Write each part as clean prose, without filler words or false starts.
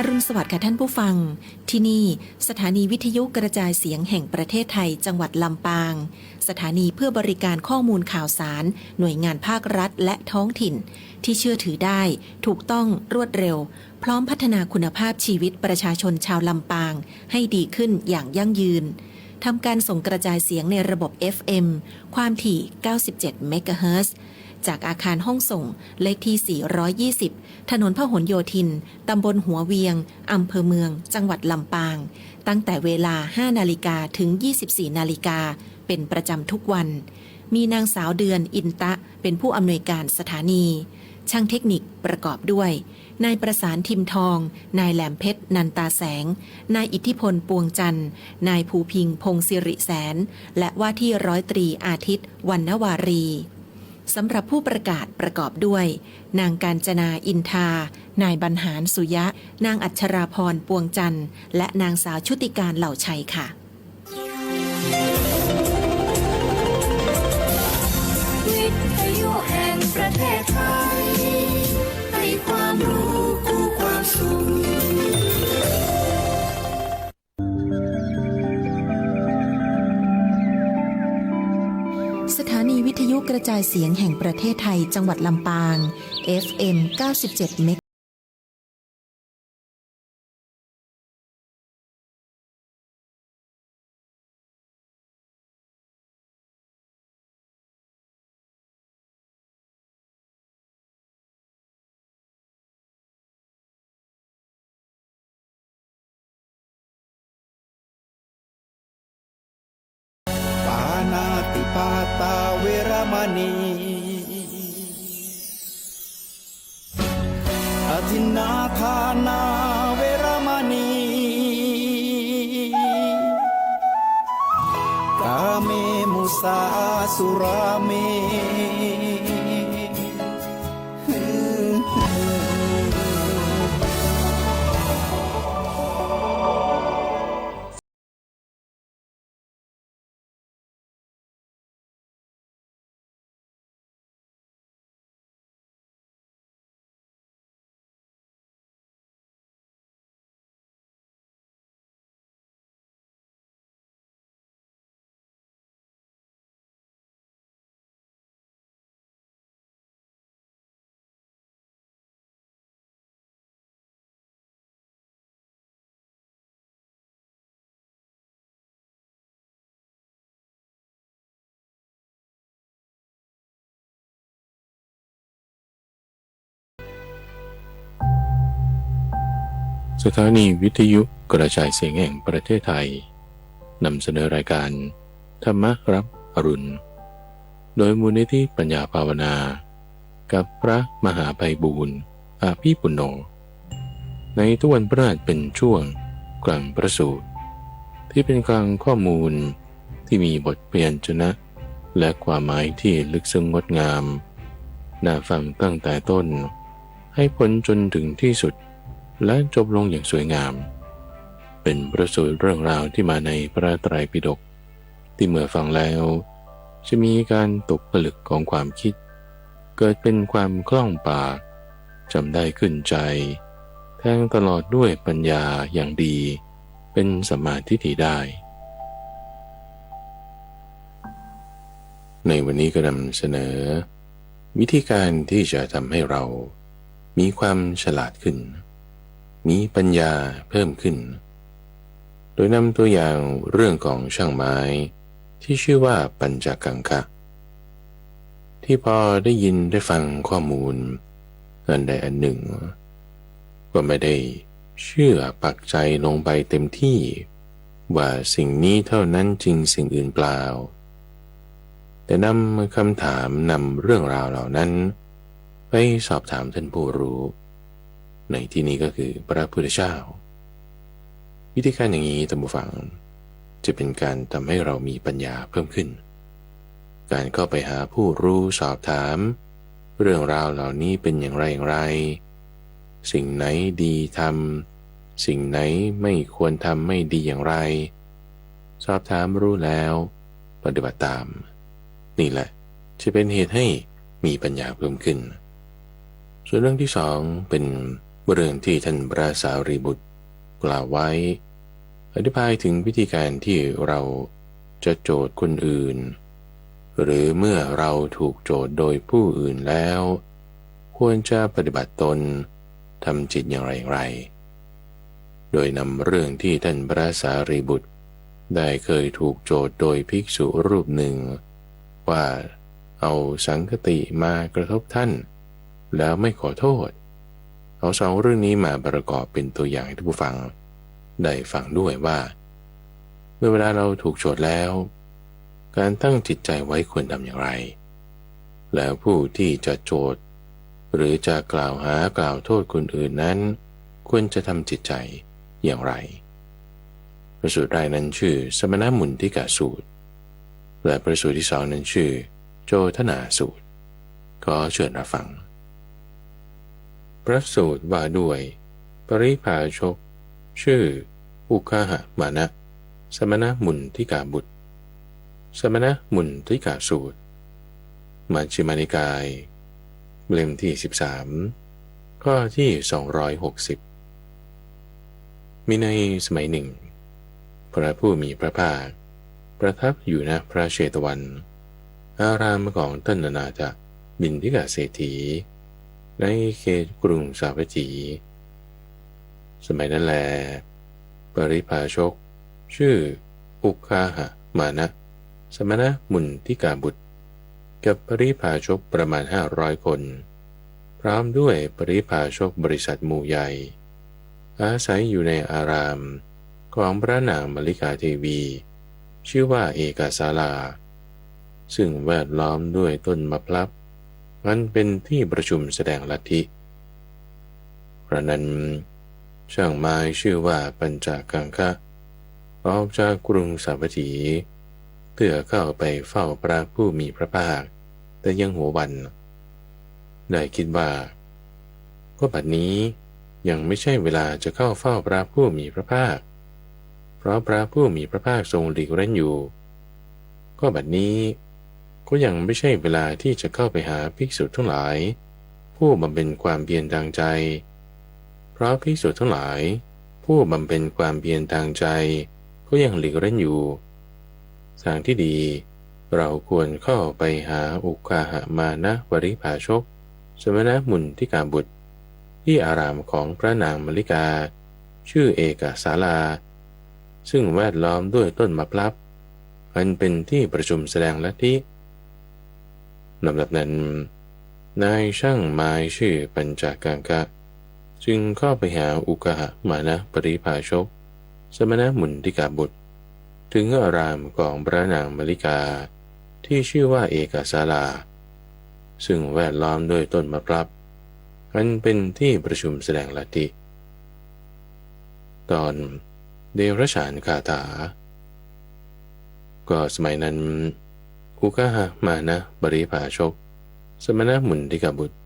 อรุณสวัสดิ์ค่ะท่านผู้ฟังที่นี่สถานีวิทยุกระจายเสียงแห่งประเทศไทยจังหวัดลำปางสถานีเพื่อบริการข้อมูลข่าวสารหน่วยงานภาครัฐและท้องถิ่นที่เชื่อถือได้ถูกต้องรวดเร็วพร้อมพัฒนาคุณภาพชีวิตประชาชนชาวลำปางให้ดีขึ้นอย่างยั่งยืนทำการส่งกระจายเสียงในระบบ FM ความถี่ 97 เมกะเฮิรตซ์จากอาคารห้องส่งเลขที่ 420 ถนนพหลโยธิน ตำบลหัวเวียง อำเภอเมือง จังหวัดลำปาง ตั้งแต่เวลา 5 นาฬิกาถึง 24 นาฬิกา เป็นประจำทุกวัน มีนางสาวเดือนอินตะเป็นผู้อำนวยการสถานี ช่างเทคนิคประกอบด้วย นายประสานทิมทอง นายแหลมเพชรนันตาแสง นายอิทธิพลปวงจันทร์ นายภูพิงพงศิริแสน และว่าที่ร้อยตรีอาทิตย์วรรณวารีสำหรับผู้ประกาศประกอบด้วยนางกาญจนาอินทานายบรรหารสุยะนางอัชราพรปวงจันทร์และนางสาวชุติการเหล่าชัยค่ะวิทยุแห่งประเทศไทยให้ความรู้คู่ความสุขสถานีวิทยุกระจายเสียงแห่งประเทศไทยจังหวัดลำปาง FM 97 เมกะปานาติปาตาเวรมณีอทินนาทานาเวรมณีกาเมมุสาสุราเมสถานีวิทยุกระจายเสียงแห่งประเทศไทยนำเสนอรายการธรรมรับอรุณโดยมูลนิธิปัญญาภาวนากับพระมหาไพบูลย์อาภีปุณโญในทุกวันพฤหัสเป็นช่วงกลางประสูตรที่เป็นกลางข้อมูลที่มีบทพยัญชนะและความหมายที่ลึกซึ้งงดงามน่าฟังตั้งแต่ต้นให้พ้นจนถึงที่สุดและจบลงอย่างสวยงามเป็นประสูตรเรื่องราวที่มาในพระไตรปิฎกที่เมื่อฟังแล้วจะมีการตกผลึกของความคิดเกิดเป็นความคล่องปากจำได้ขึ้นใจแทงตลอดด้วยปัญญาอย่างดีเป็นสัมมาทิฏฐิได้ในวันนี้ก็นำเสนอวิธีการที่จะทำให้เรามีความฉลาดขึ้นมีปัญญาเพิ่มขึ้นโดยนำตัวอย่างเรื่องของช่างไม้ที่ชื่อว่าปัญจกังคะที่พอได้ยินได้ฟังข้อมูลอันใดอันหนึ่งก็ไม่ได้เชื่อปักใจลงไปเต็มที่ว่าสิ่งนี้เท่านั้นจริงสิ่งอื่นเปล่าแต่นำคำถามนำเรื่องราวเหล่านั้นไปสอบถามท่านผู้รู้ในที่นี้ก็คือพระพุทธเจ้าวิธีการอย่างนี้ท่านผู้ฟังจะเป็นการทำให้เรามีปัญญาเพิ่มขึ้นการเข้าไปหาผู้รู้สอบถามเรื่องราวเหล่านี้เป็นอย่างไรอย่างไรสิ่งไหนดีทำสิ่งไหนไม่ควรทำไม่ดีอย่างไรสอบถามรู้แล้วปฏิบัติตามนี่แหละจะเป็นเหตุให้มีปัญญาเพิ่มขึ้นส่วนเรื่องที่สองเป็น เรื่องที่ท่านพระสารีบุตรกล่าวไว้อธิบายถึงวิธีการที่เราจะโจทย์คนอื่นหรือเมื่อเราถูกโจทย์โดยผู้อื่นแล้วควรจะปฏิบัติตนทำจิตอย่างไรโดยนำเรื่องที่ท่านพระสารีบุตรได้เคยถูกโจทย์โดยภิกษุรูปหนึ่งว่าเอาสังคติมากระทบท่านแล้วไม่ขอโทษเอาสองเรื่องนี้มาประกอบเป็นตัวอย่างให้ท่านผู้ฟังได้ฟังด้วยว่าเมื่อเวลาเราถูกโจทย์แล้วการตั้งจิตใจไว้ควรทำอย่างไรแล้วผู้ที่จะโจทย์หรือจะกล่าวหากล่าวโทษคนอื่นนั้นควรจะทำจิตใจอย่างไรพระสูตรแรกนั้นชื่อสมณมุนทิกาสูตรและพระสูตรที่สองนั้นชื่อโจทนาสูตรก็เชิญรับฟังพระสูตรว่าด้วยปริภาชกชื่ออุคาหะมานะสมณมุนทิกาบุตรสมณมุนทิกาสูตรมัชฌิมานิกายเล่มที่13ข้อที่260มีในสมัยหนึ่งพระผู้มีพระภาคประทับอยู่ณพระเชตวันอารามของท่านอนาถบิณฑิกเศรษฐีในเขตกรุงสาวัตถีสมัยนั้นแลปริภาชกชื่ออุคาหะมานะสมณมุนทิกาบุตรกับปริภาชกประมาณ500คนพร้อมด้วยปริภาชกบริษัทหมู่ใหญ่อาศัยอยู่ในอารามของพระนางมลิกาเทวีชื่อว่าเอกาสาลาซึ่งแวดล้อมด้วยต้นมะพร้าวมันเป็นที่ประชุมแสดงลัทธิพระนั้นช่างไม้ชื่อว่าปัญจกังคะออกจากกรุงสาวัตถีเพื่อเข้าไปเฝ้าพระผู้มีพระภาคแต่ยังหัววันได้คิดว่าก็บัดนี้ยังไม่ใช่เวลาจะเข้าเฝ้าพระผู้มีพระภาคเพราะพระผู้มีพระภาคทรงหลีกเร้นอยู่ก็บัดนี้ก็ยังไม่ใช่เวลาที่จะเข้าไปหาภิกษุทั้งหลายผู้บำเพ็ญความเพียรทางใจเพราะภิกษุทั้งหลายผู้บำเพ็ญความเพียรทางใจก็ยังหลีกเร้นอยู่ทางที่ดีเราควรเข้าไปหาอุคาหะมานะปริภาชกสมณมุนทิกาบุตรที่อารามของพระนางมลิกาชื่อเอกสาลาซึ่งแวดล้อมด้วยต้นมะพร้าวอันเป็นที่ประชุมแสดงลัทธิลำดับนั้นนายช่างไม้ชื่อปัญจกังคะจึงเข้าไปหาอุคาหะมานะปริภาชกสมณมุนทิกาบุตรถึงอารามของพระนางมลิกาที่ชื่อว่าเอกสาลาซึ่งแวดล้อมด้วยต้นมะพร้าวอันเป็นที่ประชุมแสดงลัทธิตอนเดรัจฉานคาถาก็สมัยนั้นอุคาหะมานะปริภาชกสมณมุนทิกาบุตร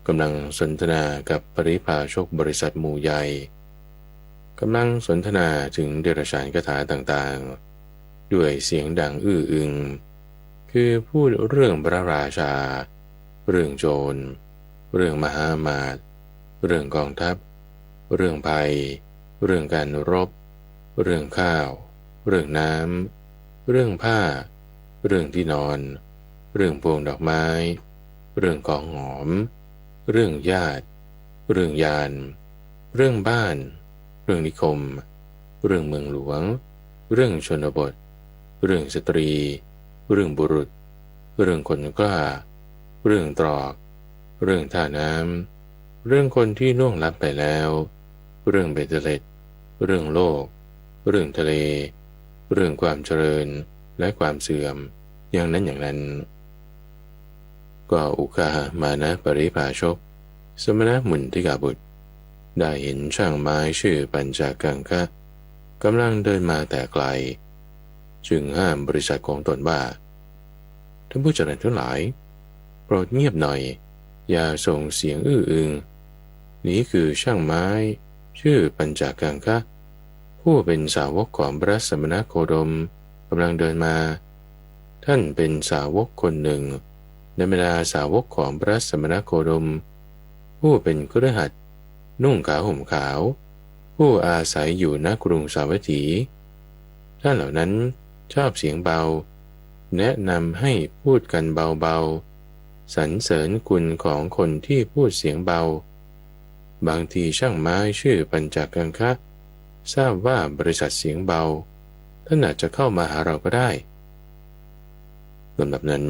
กำลังสนทนากับปริภาชกบริษัทหมู่ใหญ่กำลังสนทนาถึงเดรัจฉานคาถาต่างๆด้วยเสียงดังอื้ออึงคือพูดเรื่องพระราชาเรื่องโจรเรื่องมหาอมาตย์เรื่องกองทัพเรื่องภัยเรื่องการรบเรื่องข้าวเรื่องน้ำเรื่องผ้าเรื่องที่นอนเรื่องพวงดอกไม้เรื่องของหอมเรื่องญาติเรื่องยานเรื่องบ้านเรื่องนิคมเรื่องเมืองหลวงเรื่องชนบทเรื่องสตรีเรื่องบุรุษเรื่องคนกล้าเรื่องตรอกเรื่องท่าน้ำเรื่องคนที่ล่วงลับไปแล้วเรื่องเบตเตเล็ดเรื่องโลกเรื่องทะเลเรื่องความเจริญและความเสื่อมอย่างนั้นอย่างนั้นก็อุคาหะมานะปริภาชกสมณมุนทิกาบุตรได้เห็นช่างไม้ชื่อปัญจกังคะกำลังเดินมาแต่ไกลจึงห้ามบริษัทของตนว่าท่านผู้เจริญทั้งหลายโปรดเงียบหน่อยอย่าส่งเสียงอื้ออึงนี้คือช่างไม้ชื่อปัญจกังคะผู้เป็นสาวกของพระสมณโคดมกำลังเดินมาท่านเป็นสาวกคนหนึ่งในบรรดาสาวกของพระสมณโคดมผู้เป็นคฤหัสถ์ นุ่งขาวห่มขาวผู้อาศัยอยู่ณกรุงสาวัตถีท่านเหล่านั้นชอบเสียงเบาแนะนำให้พูดกันเบาๆสรรเสริญคุณของคนที่พูดเสียงเบาบางทีช่างไม้ชื่อปัญจกังคะทราบว่าบริษัทเสียงเบาท่านอาจจะเข้ามาหาเราก็ได้ลำดับนั้น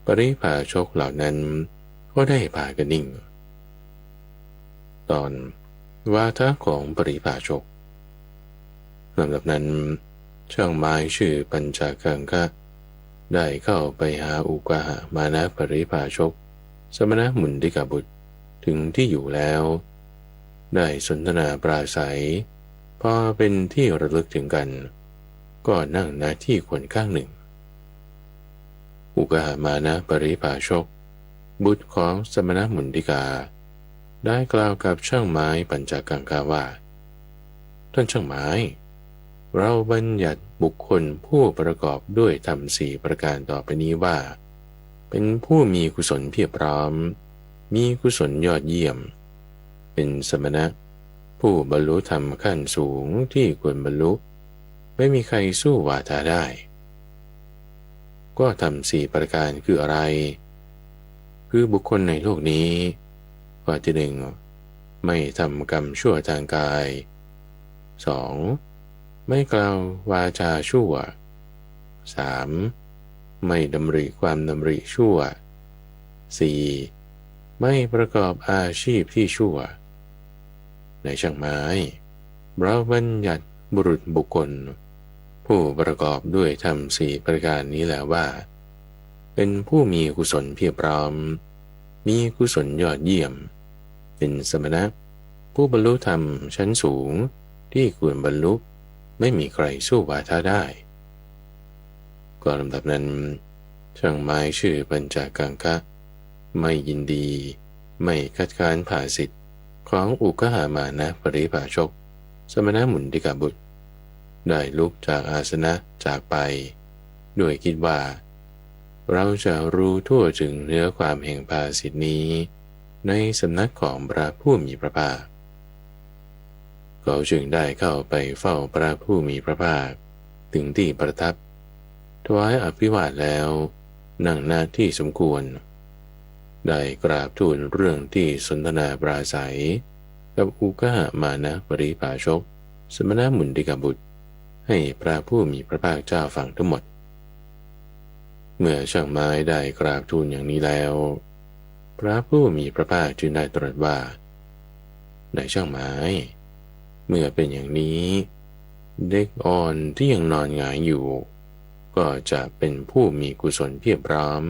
ปริภาชกเหล่านั้นก็ได้พากันนิ่งตอนวาทะของปริภาชกลำดับนั้นช่างไม้ชื่อปัญจกังคะได้เข้าไปหาอุกาหมานะปริภาชกสมณมุนดิกบุตรถึงที่อยู่แล้วได้สนทนาปราศัยพอเป็นที่ระลึกถึงกันก็นั่งณที่ควรข้างหนึ่งอุกาหมานะปริภาชกบุตรของสมณมุนดิกาได้กล่าวกับช่างไม้ปัญจกังคะว่าท่านช่างไม้เราบัญญัติบุคคลผู้ประกอบด้วยธรรมสี่ประการต่อไปนี้ว่าเป็นผู้มีกุศลเพียบพร้อมมีกุศลยอดเยี่ยมเป็นสมณะผู้บรรลุธรรมขั้นสูงที่ควรบรรลุไม่มีใครสู้วาทาได้ก็ธรรมสี่ประการคืออะไรคือบุคคลในโลกนี้ข้อที่หนึ่งไม่ทำกรรมชั่วทางกาย 2. ไม่กล่าววาจาชั่ว 3. ไม่ดำริความดำริชั่ว 4. ไม่ประกอบอาชีพที่ชั่วในช่างไม้เราบัญญัติบุรุษบุคคลผู้ประกอบด้วยธรรมสี่ประการนี้แล้วว่าเป็นผู้มีกุศลเพียบพร้อมมีกุศลยอดเยี่ยมเป็นสมณะผู้บรรลุธรรมชั้นสูงที่ควรบรรลุไม่มีใครสู้วาทาได้ก็ลำดับนั้นช่างไม้ชื่อปัญจกังคะไม่ยินดีไม่คัดค้านภาสิทธิ์ของอุกหามานะปริภาชกสมณมุนดิกบุตรได้ลุกจากอาสนะจากไปด้วยคิดว่าเราจะรู้ทั่วถึงเนื้อความแห่งภาสิทธินี้ในสำนักของพระผู้มีพระภาคเขาจึงได้เข้าไปเฝ้าพระผู้มีพระภาคถึงที่ประทับถวายอภิวาทแล้วนั่งหน้าที่สมควรได้กราบทูลเรื่องที่สนทนาปราศัยกับอุกหมานะปริภาชกสมณมุนดิกบุตรให้พระผู้มีพระภาคเจ้าฟังทั้งหมดเมื่อช่างไม้ได้กราบทูลอย่างนี้แล้วพระผู้มีพระภาคจึงได้ตรัสว่าในช่างไม้เมื่อเป็นอย่างนี้เด็กอ่อนที่ยังนอนหงายอยู่ก็จะเป็นผู้มีกุศลเพียบพร้อม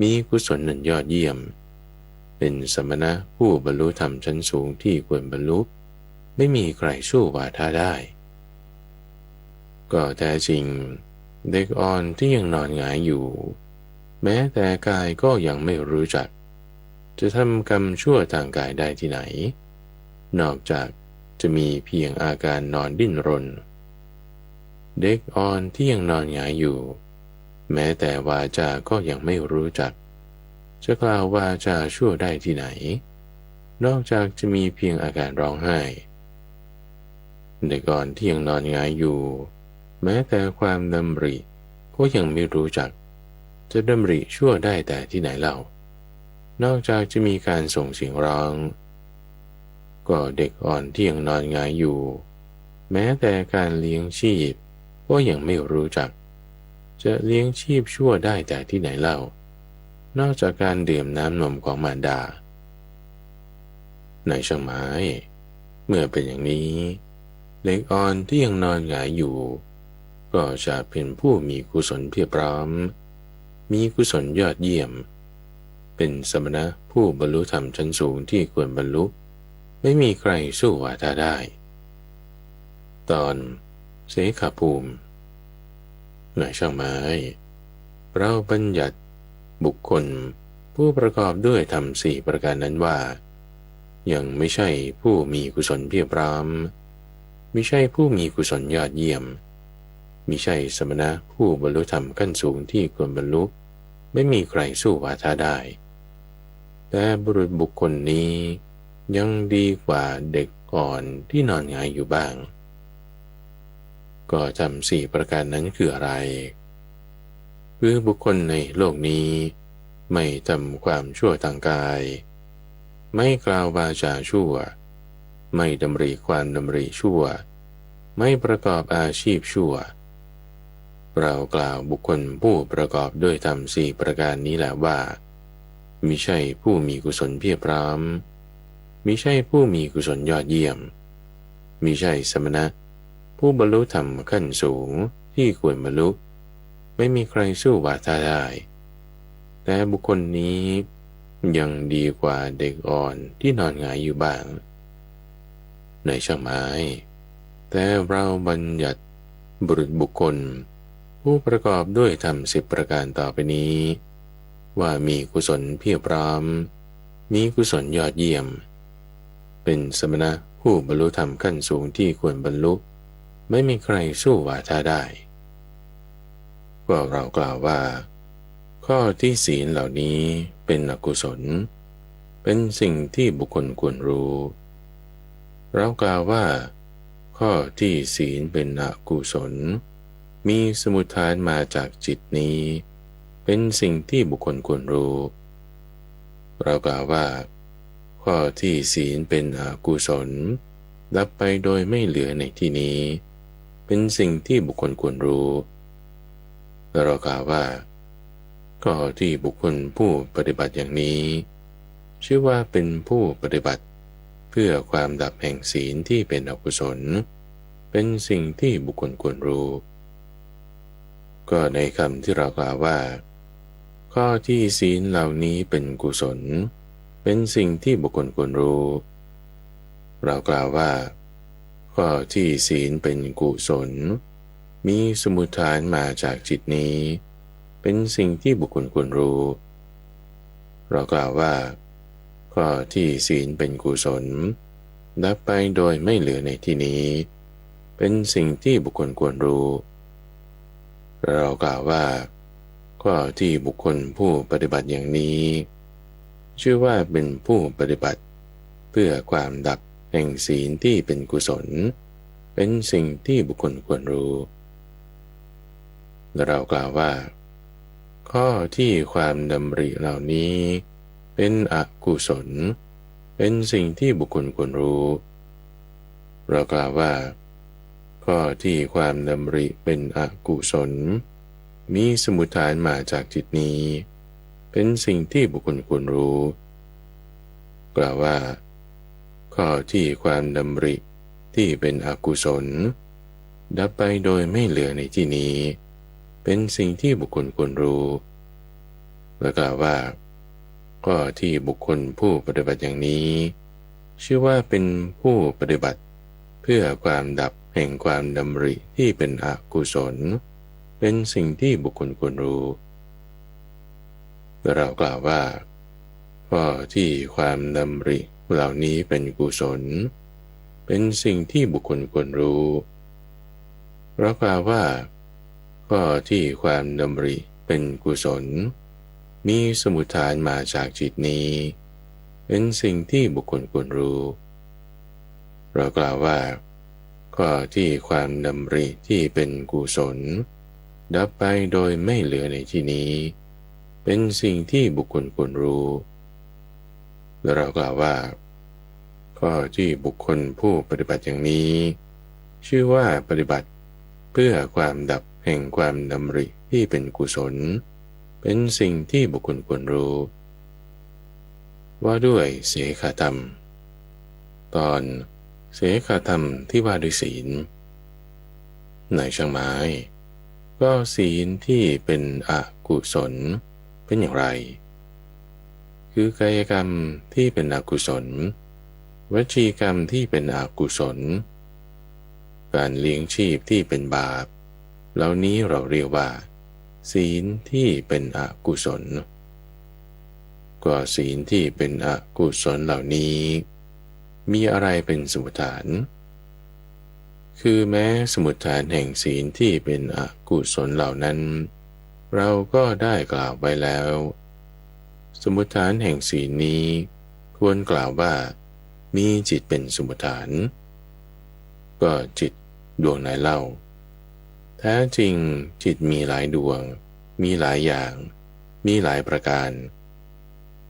มีกุศลนั้นยอดเยี่ยมเป็นสมณะผู้บรรลุธรรมชั้นสูงที่ควรบรรลุไม่มีใครสู้วาทาได้ก็แท้จริงเด็กอ่อนที่ยังนอนหงายอยู่แม้แต่กายก็ยังไม่รู้จักจะทำกรรมชั่วทางกายได้ที่ไหนนอกจากจะมีเพียงอาการนอนดิ้นรนเด็กอ่อนที่ยังนอนหงายอยู่แม้แต่วาจาก็ยังไม่รู้จักจะกล่าววาจาชั่วได้ที่ไหนนอกจากจะมีเพียงอาการร้องไห้เด็กอ่อนที่ยังนอนหงายอยู่แม้แต่ความดำริก็ยังไม่รู้จักจะดำริชั่วได้แต่ที่ไหนเล่านอกจากจะมีการส่งเสียงร้องก็เด็กอ่อนที่ยังนอนหงายอยู่แม้แต่การเลี้ยงชีพก็ยังไม่รู้จักจะเลี้ยงชีพชั่วได้แต่ที่ไหนเล่านอกจากการดื่มน้ำนมของมารดาในช่างไม้เมื่อเป็นอย่างนี้เด็กอ่อนที่ยังนอนหงายอยู่ก็จะเป็นผู้มีกุศลเพียบพร้อมมีกุศลยอดเยี่ยมเป็นสมณะผู้บรรลุธรรมชั้นสูงที่ควรบรรลุไม่มีใครสู้วาทาได้ตอนเสขภูมิในช่างไม้เราบัญญัติบุคคลผู้ประกอบด้วยธรรมสี่ประการนั้นว่ายังไม่ใช่ผู้มีกุศลเพียบพร้อมไม่ใช่ผู้มีกุศลยอดเยี่ยมมิใช่สมณะผู้บรรลุธรรมขั้นสูงที่ควรบรรลุไม่มีใครสู้วาทาได้แต่บุรุษบุคคลนี้ ยังดีกว่าเด็กอ่อนที่นอนหงายอยู่บ้างก็ทำ4ประการนั้นคืออะไรคือบุคคลในโลกนี้ไม่ทำความชั่วทางกายไม่กล่าววาจาชั่วไม่ดำริความดำริชั่วไม่ประกอบอาชีพชั่วเรากล่าวบุคคลผู้ประกอบด้วยธรรม4ประการนี้แหละว่ามิใช่ผู้มีกุศลเพียบพร้อมมิใช่ผู้มีกุศลยอดเยี่ยมมิใช่สมณะผู้บรรลุธรรมขั้นสูงที่ควรบรรลุไม่มีใครสู้วาทาได้แต่บุคคลนี้ยังดีกว่าเด็กอ่อนที่นอนหงายอยู่บ้างในช่างไม้แต่เราบัญญัติบุรุษบุคคลผู้ประกอบด้วยธรรม10ประการต่อไปนี้ว่ามีกุศลเพียบพร้อมมีกุศลยอดเยี่ยมเป็นสมณะผู้บรรลุธรรมขั้นสูงที่ควรบรรลุไม่มีใครสู้วาทาได้ก็เรากล่าวว่าข้อที่ศีลเหล่านี้เป็นอกุศลเป็นสิ่งที่บุคคลควรรู้เรากล่าวว่าข้อที่ศีลเป็นอกุศลมีสมุฏฐานมาจากจิตนี้เป็นสิ่งที่บุคคลควรรู้เรากล่าวว่าข้อที่ศีลเป็นอกุศลดับไปโดยไม่เหลือในที่นี้เป็นสิ่งที่บุคคลควรรู้เรากล่าวว่าข้อที่บุคคลผู้ปฏิบัติอย่างนี้ชื่อว่าเป็นผู้ปฏิบัติเพื่อความดับแห่งศีลที่เป็นอกุศลเป็นสิ่งที่บุคคลควรรู้ก็ในคำที่เรากล่าวว่าข้อที่ศีลเหล่านี้เป็นกุศลเป็นสิ่งที่บุคคลควรรู้เรากล่าวว่าข้อที่ศีลเป็นกุศลมีสมุฏฐานมาจากจิตนี้เป็นสิ่งที่บุคคลควรรู้เรากล่าวว่าข้อที่ศีลเป็นกุศลดับไปโดยไม่เหลือในที่นี้เป็นสิ่งที่บุคคลควรรู้เรากล่าวว่าข้อที่บุคคลผู้ปฏิบัติอย่างนี้ชื่อว่าเป็นผู้ปฏิบัติเพื่อความดับแห่งศีลที่เป็นกุศลเป็นสิ่งที่บุคคลควรรู้เรากล่าวว่าข้อที่ความดำริเหล่านี้เป็นอกุศลเป็นสิ่งที่บุคคลควรรู้เรากล่าวว่าข้อที่ความดำริเป็นอกุศลมีสมุฏฐานมาจากจิตนี้เป็นสิ่งที่บุคคลควรรู้กล่าวว่าข้อที่ความดำริที่เป็นอกุศลดับไปโดยไม่เหลือในที่นี้เป็นสิ่งที่บุคคลควรรู้และกล่าวว่าข้อที่บุคคลผู้ปฏิบัติอย่างนี้ชื่อว่าเป็นผู้ปฏิบัติเพื่อความดับแห่งความดำริที่เป็นอกุศลเป็นสิ่งที่บุคคลควรรู้และเรากล่าวว่าข้อที่ความดำริเหล่านี้เป็นกุศลเป็นสิ่งที่บุคคลควรรู้เรากล่าวว่าข้อที่ความดำริเป็นกุศลมีสมุฏฐานมาจากจิตนี้เป็นสิ่งที่บุคคลควรรู้เรากล่าวว่าข้อที่ความดำริที่เป็นกุศลดับไปโดยไม่เหลือในที่นี้เป็นสิ่งที่บุคคลควรรู้และเรากล่าวว่าข้อที่บุคคลผู้ปฏิบัติอย่างนี้ชื่อว่าปฏิบัติเพื่อความดับแห่งความดำริที่เป็นกุศลเป็นสิ่งที่บุคคลควรรู้ว่าด้วยเสขธรรมตอนเสขธรรมที่ว่าด้วยศีลในช่างไม้ก็ศีลที่เป็นอกุศลเป็นอย่างไรคือกายกรรมที่เป็นอกุศลวจีกรรมที่เป็นอกุศลการเลี้ยงชีพที่เป็นบาปเหล่านี้เราเรียกว่าศีลที่เป็นอกุศลก็ศีลที่เป็นอกุศลเหล่านี้มีอะไรเป็นสมุฏฐานคือแม้สมุฏฐานแห่งศีลที่เป็นอกุศลเหล่านั้นเราก็ได้กล่าวไว้แล้วสมุฏฐานแห่งศีลนี้ควรกล่าวว่า มีจิตเป็นสมุฏฐานก็จิตดวงไหนเล่าแท้จริงจิตมีหลายดวงมีหลายอย่างมีหลายประการ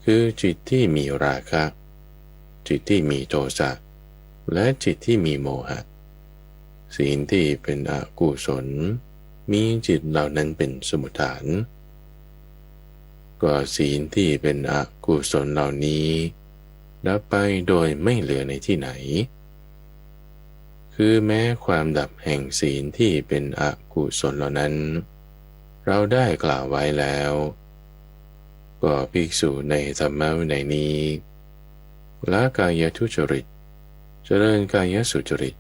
คือจิตที่มีราคะจิตที่มีโทสะและจิตที่มีโมหะศีลที่เป็นอกุศลมีจิตเหล่านั้นเป็นสมุฏฐานก็ศีลที่เป็นอกุศลเหล่านี้ดับไปโดยไม่เหลือในที่ไหนคือแม้ความดับแห่งศีลที่เป็นอกุศลเหล่านั้นเราได้กล่าวไว้แล้วก็ภิกษุในธรรมวินัยนี้ละกายทุจริตเจริญกายสุจริต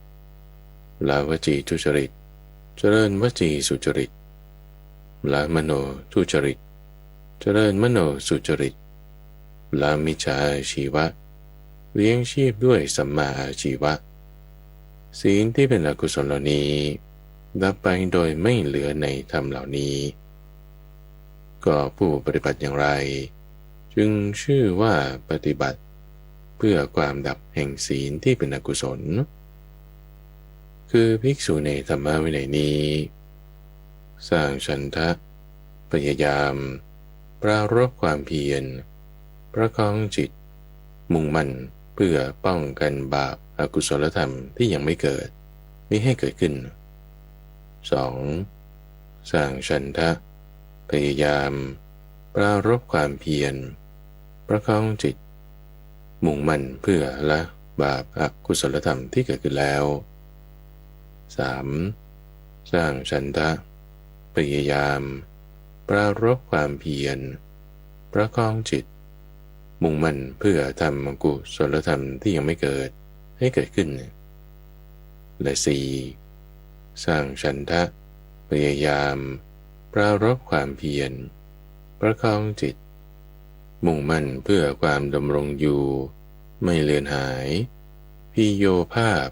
ละวจีทุจริตเจริญวจีสุจริตละมโนทุจริตเจริญมโนสุจริตละมิจฉาชีวะเลี้ยงชีพด้วยสัมมาอาชีวะศีลที่เป็นอกุศลเหล่านี้ดับไปโดยไม่เหลือในธรรมเหล่านี้ก็ผู้ปฏิบัติอย่างไรจึงชื่อว่าปฏิบัติเพื่อความดับแห่งศีลที่เป็นอกุศลคือภิกษุในธรรมวินัยนี้สร้างฉันทะพยายามปรารภความเพียรประคองจิตมุ่งมั่นเพื่อป้องกันบาปอกุศลธรรมที่ยังไม่เกิดมิให้เกิดขึ้น 2. สร้างฉันทะพยายามปรารภความเพียรประคองจิตมุ่งมั่นเพื่อละบาปอกุศลธรรมที่เกิดขึ้นแล้ว 3. สร้างฉันทะพยายามปรารภความเพียรประคองจิตมุ่งมั่นเพื่อทำอกุศลธรรมที่ยังไม่เกิดให้เกิดขึ้นและ 4. สร้างฉันทะพยายามปรารภความเพียรประคองจิตมุ่งมั่นเพื่อความดำรงอยู่ไม่เลือนหายพิโยภาพ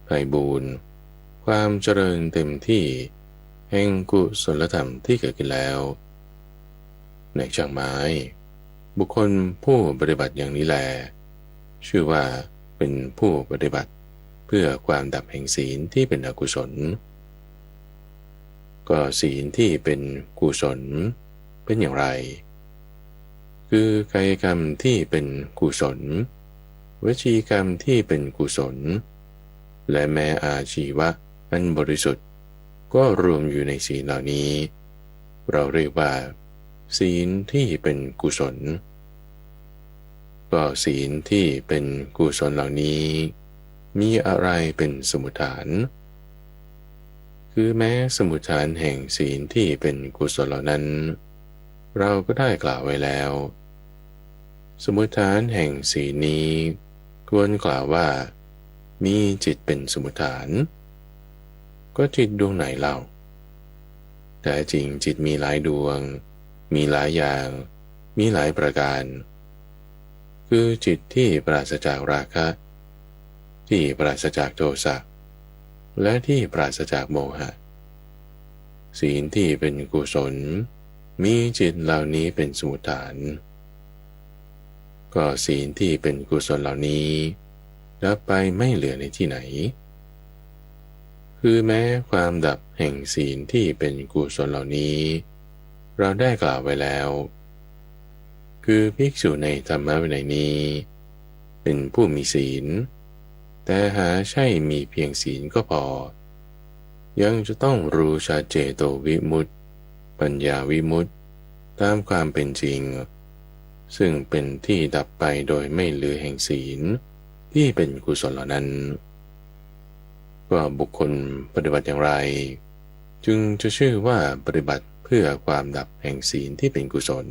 ไพบูรณ์ความเจริญเต็มที่แห่งกุศลธรรมที่เกิดขึ้นแล้วในช่างไม้บุคคลผู้ปฏิบัติอย่างนี้แลชื่อว่าเป็นผู้ปฏิบัติเพื่อความดับแห่งศีลที่เป็นอกุศลก็ศีลที่เป็นกุศลเป็นอย่างไรคือกายกรรมที่เป็นกุศลวจีกรรมที่เป็นกุศลและแม้อาชีวะอันบริสุทธิ์ก็รวมอยู่ในศีลเหล่านี้เราเรียกว่าศีลที่เป็นกุศลก็ศีลที่เป็นกุศลเหล่านี้มีอะไรเป็นสมุฏฐานคือแม้สมุฏฐานแห่งศีลที่เป็นกุศลเหล่านั้นเราก็ได้กล่าวไว้แล้วสมุฏฐานแห่งศีลนี้ควรกล่าวว่ามีจิตเป็นสมุฏฐานก็จิตดวงไหนเล่าแต่จริงจิตมีหลายดวงมีหลายอย่างมีหลายประการคือจิตที่ปราศจากราคะที่ปราศจากโทสะและที่ปราศจากโมหะศีลที่เป็นกุศลมีจิตเหล่านี้เป็นสมุฏฐานก็ศีลที่เป็นกุศลเหล่านี้ดับไปไม่เหลือในที่ไหนคือแม้ความดับแห่งศีลที่เป็นกุศลเหล่านี้เราได้กล่าวไว้แล้วคือภิกษุในธรรมวินัยนี้เป็นผู้มีศีลแต่หาใช่มีเพียงศีลก็พอยังจะต้องรู้ชัดเจโตวิมุตติปัญญาวิมุตติตามความเป็นจริงซึ่งเป็นที่ดับไปโดยไม่เหลือแห่งศีลที่เป็นกุศลเหล่านั้นว่าบุคคลปฏิบัติอย่างไรจึงจะชื่อว่าปฏิบัติเพื่อความดับแห่งศีลที่เป็นกุศล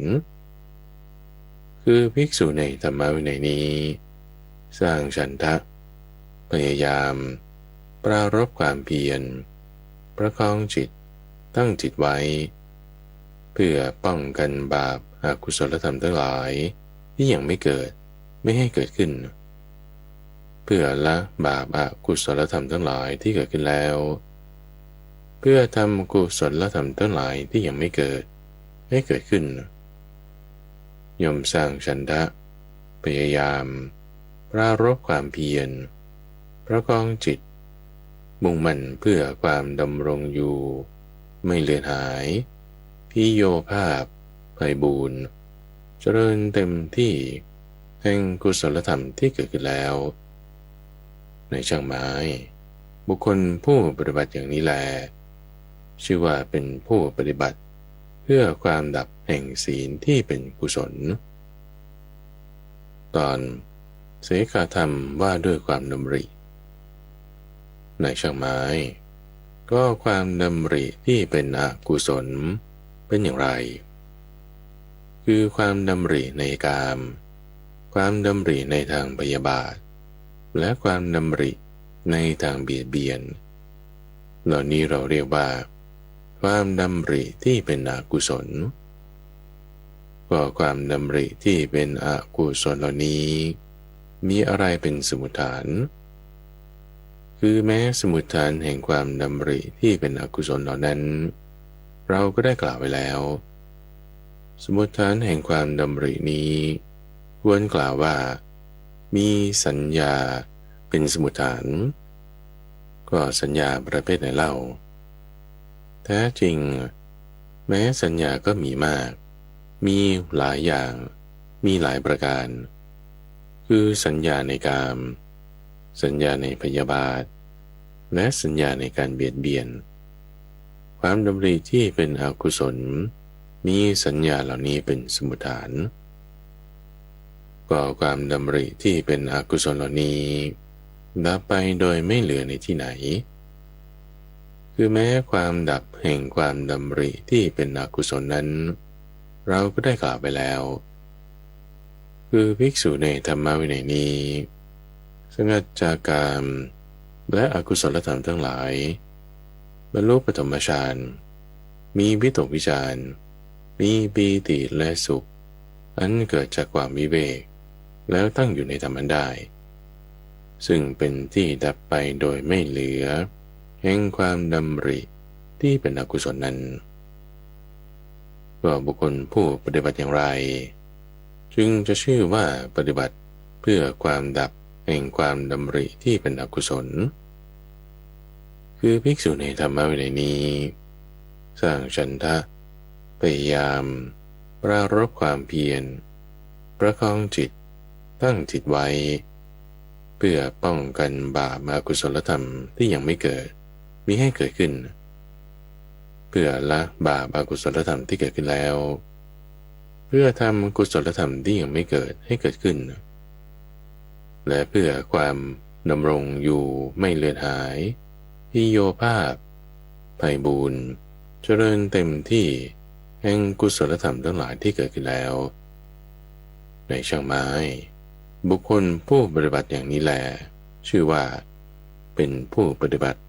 คือภิกษุในธรรมวินัยนี้สร้างฉันทะพยายามปรารภความเพียรประคองจิตตั้งจิตไว้เพื่อป้องกันบาปอกุศลธรรมทั้งหลายที่ยังไม่เกิดไม่ให้เกิดขึ้นเพื่อละบาปอกุศลธรรมทั้งหลายที่เกิดขึ้นแล้วเพื่อทำกุศลธรรมทั้งหลายที่ยังไม่เกิดให้เกิดขึ้นย่อมสร้างฉันทะพยายาม ปรารภความเพียรประคองจิตมุ่งมั่นเพื่อความดำรงอยู่ไม่เลือนหายพิโยภาพไพบูรณ์เจริญเต็มที่แห่งกุศลธรรมที่เกิดขึ้นแล้วในช่างไม้บุคคลผู้ปฏิบัติอย่างนี้แลชื่อว่าเป็นผู้ปฏิบัติเพื่อความดับแห่งศีลที่เป็นกุศลตอนเสขาธรรมว่าด้วยความดำริในช่างไม้ก็ความดำริที่เป็นอกุศลเป็นอย่างไรคือความดำริในกามความดำริในทางพยาบาทและความดำริในทางเบียดเบียนเหล่านี้เราเรียกว่าความดำริที่เป็นอกุศลก็ความดำริที่เป็นอกุศลเหล่านี้มีอะไรเป็นสมุฏฐานคือแม้สมุฏฐานแห่งความดำริที่เป็นอกุศลเหล่านั้นเราก็ได้กล่าวไว้แล้วสมุฏฐานแห่งความดำรินี้ควรกล่าวว่ามีสัญญาเป็นสมุฏฐานก็สัญญาประเภทไหนเล่าแท้จริงแม้สัญญาก็มีมากมีหลายอย่างมีหลายประการคือสัญญาในกามสัญญาในพยาบาทและสัญญาในการเบียดเบียนความดำริที่เป็นอกุศลมีสัญญาเหล่านี้เป็นสมุฏฐานก็ความดำริที่เป็นอกุศลเหล่านี้ดับไปโดยไม่เหลือในที่ไหนคือแม้ความดับแห่งความดำริที่เป็นอกุศลนั้นเราก็ได้กล่าวไปแล้วคือภิกษุในธรรมวินัยนี้สงัดจากกามและอกุศลธรรมทั้งหลายบรรลุปฐมฌานมีวิตกวิจารมีปีติและสุขอันเกิดจากความวิเวกแล้วตั้งอยู่ในธรรมได้ซึ่งเป็นที่ดับไปโดยไม่เหลือแห่งความดำริที่เป็นอกุศลนั้นก็บุคคลผู้ปฏิบัติอย่างไรจึงจะชื่อว่าปฏิบัติเพื่อความดับแห่งความดำริที่เป็นอกุศลคือภิกษุในธรรมวินัยนี้สร้างฉันทะพยายามปรารภความเพียรประคองจิตตั้งจิตไว้เพื่อป้องกันบาปอกุศลธรรมที่ยังไม่เกิดมิให้เกิดขึ้นเพื่อละบาปอกุศลธรรมที่เกิดขึ้นแล้วเพื่อทำกุศลธรรมที่ยังไม่เกิดให้เกิดขึ้นและเพื่อความดำรงอยู่ไม่เลือนหายพิโยภาพไพบูรณ์เจริญเต็มที่แห่งกุศลธรรมทั้งหลายที่เกิดขึ้นแล้วในช่างไม้บุคคลผู้ปฏิบัติอย่างนี้แลชื่อว่าเป็นผู้ปฏิบัติ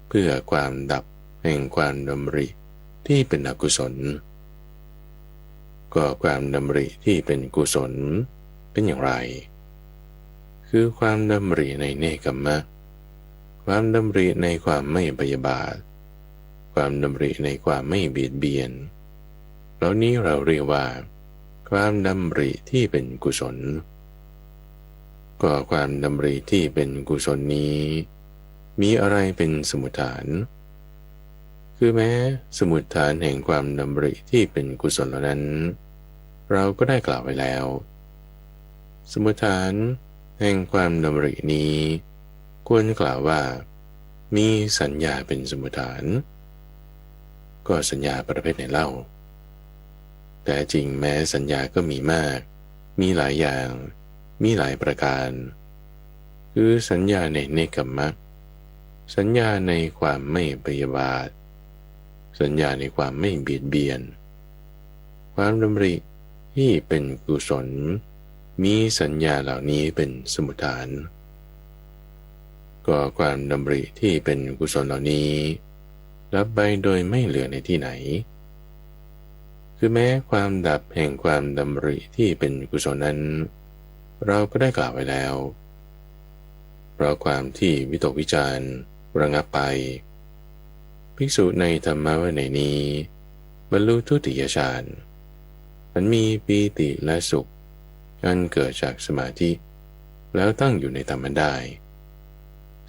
เพื่อความดับแห่งความดำริที่เป็นอกุศลก็ความดำริที่เป็นกุศลเป็นอย่างไรคือความดำริในเนกขัมมะความดำริในความไม่พยาบาทความดำริในความไม่เบียดเบียนเหล่านี้เราเรียกว่าความดำริที่เป็นกุศลก็ความดำริที่เป็นกุศลนี้มีอะไรเป็นสมุฏฐานคือแม้สมุฏฐานแห่งความดำริที่เป็นกุศลเหล่านั้นเราก็ได้กล่าวไว้แล้วสมุฏฐานแห่งความดำรินี้ควรกล่าวว่ามีสัญญาเป็นสมุฏฐานก็สัญญาประเภทไหนเล่าแต่จริงแม้สัญญาก็มีมากมีหลายอย่างมีหลายประการคือสัญญาในเนกขัมมะสัญญาในความไม่พยาบาทสัญญาในความไม่เบียดเบียนความดำริที่เป็นกุศลมีสัญญาเหล่านี้เป็นสมุฏฐานก็ความดำริที่เป็นกุศลเหล่านี้ดับไปโดยไม่เหลือในที่ไหนคือแม้ความดับแห่งความดำริที่เป็นกุศลนั้นเราก็ได้กล่าวไว้แล้วเพราะความที่วิตกวิจารระงับไปภิกษุในธรรมวินัยนี้บรรลุทุติยฌานมันมีปีติและสุขอันเกิดจากสมาธิ แล้วตั้งอยู่ในธรรมได้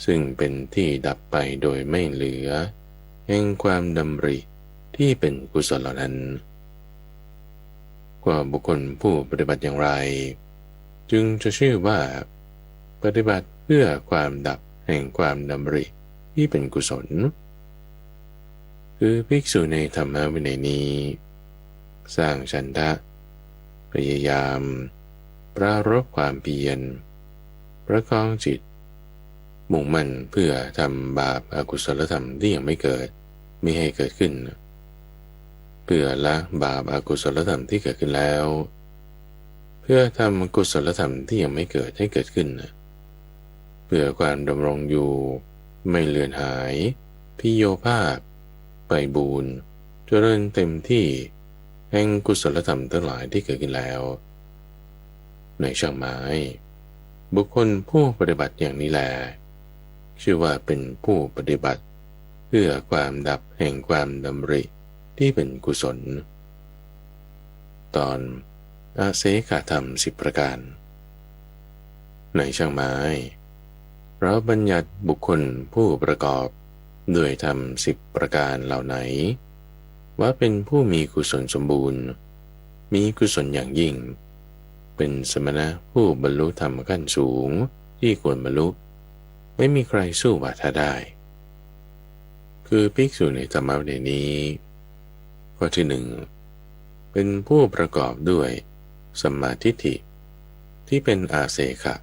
ซึ่งเป็นที่ดับไปโดยไม่เหลือแห่งความดำริที่เป็นกุศลเหล่านั้นว่าบุคคลผู้ปฏิบัติอย่างไรจึงจะชื่อว่าปฏิบัติเพื่อความดับแห่งความดำริที่เป็นกุศลคือภิกษุในธรรมวินัยนี้สร้างฉันทะพยายามปรารภความเพียรประคองจิตมุ่งมั่นเพื่อทำบาปอกุศลธรรมที่ยังไม่เกิดไม่ให้เกิดขึ้นเพื่อละบาปอกุศลธรรมที่เกิดขึ้นแล้วเพื่อทำกุศลธรรมที่ยังไม่เกิดให้เกิดขึ้นเพื่อความดำรงอยู่ไม่เลือนหายพิโยภาพไปบูรณ์เจริญเต็มที่แห่งกุศลธรรมทั้งหลายที่เกิดขึ้นแล้วในช่างไม้บุคคลผู้ปฏิบัติอย่างนี้แลชื่อว่าเป็นผู้ปฏิบัติเพื่อความดับแห่งความดำริที่เป็นกุศลตอนอาเสขธรรม10ประการในช่างไม้เราบัญญัติบุคคลผู้ประกอบด้วยธรรม10ประการเหล่าไหนว่าเป็นผู้มีกุศลสมบูรณ์มีกุศลอย่างยิ่งเป็นสมณะผู้บรรลุธรรมขั้นสูงที่ควรบรรลุไม่มีใครสู้วาทะได้คือภิกษุในธรรมวินัยนี้ข้อที่หนึ่งเป็นผู้ประกอบด้วยสัมมาทิฏฐิที่เป็นอาเสขะ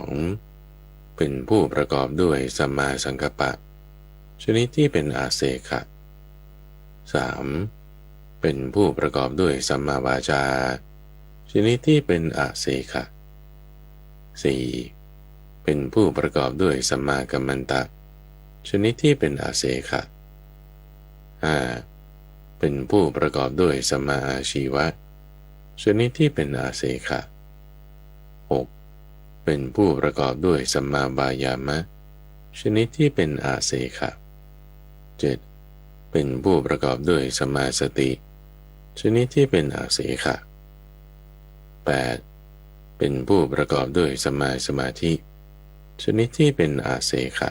2. เป็นผู้ประกอบด้วยสัมมาสังกัปปะชนิดที่เป็นอาเสขะ 3. เป็นผู้ประกอบด้วยสัมมาวาจาชนิดที่เป็นอาเสขะ 4. เป็นผู้ประกอบด้วยสัมมากัมมันตะชนิดที่เป็นอาเสขะ 5. เป็นผู้ประกอบด้วยสัมมาอาชีวะชนิดที่เป็นอาเสขะ 6. เป็นผู้ประกอบด้วยสัมมาบายามะชนิดที่เป็นอาเสขะ 7. เป็นผู้ประกอบด้วยสัมมาสติชนิดที่เป็นอาเสขะ 8. เป็นผู้ประกอบด้วยสัมมาสมาธิชนิดที่เป็นอาเสขะ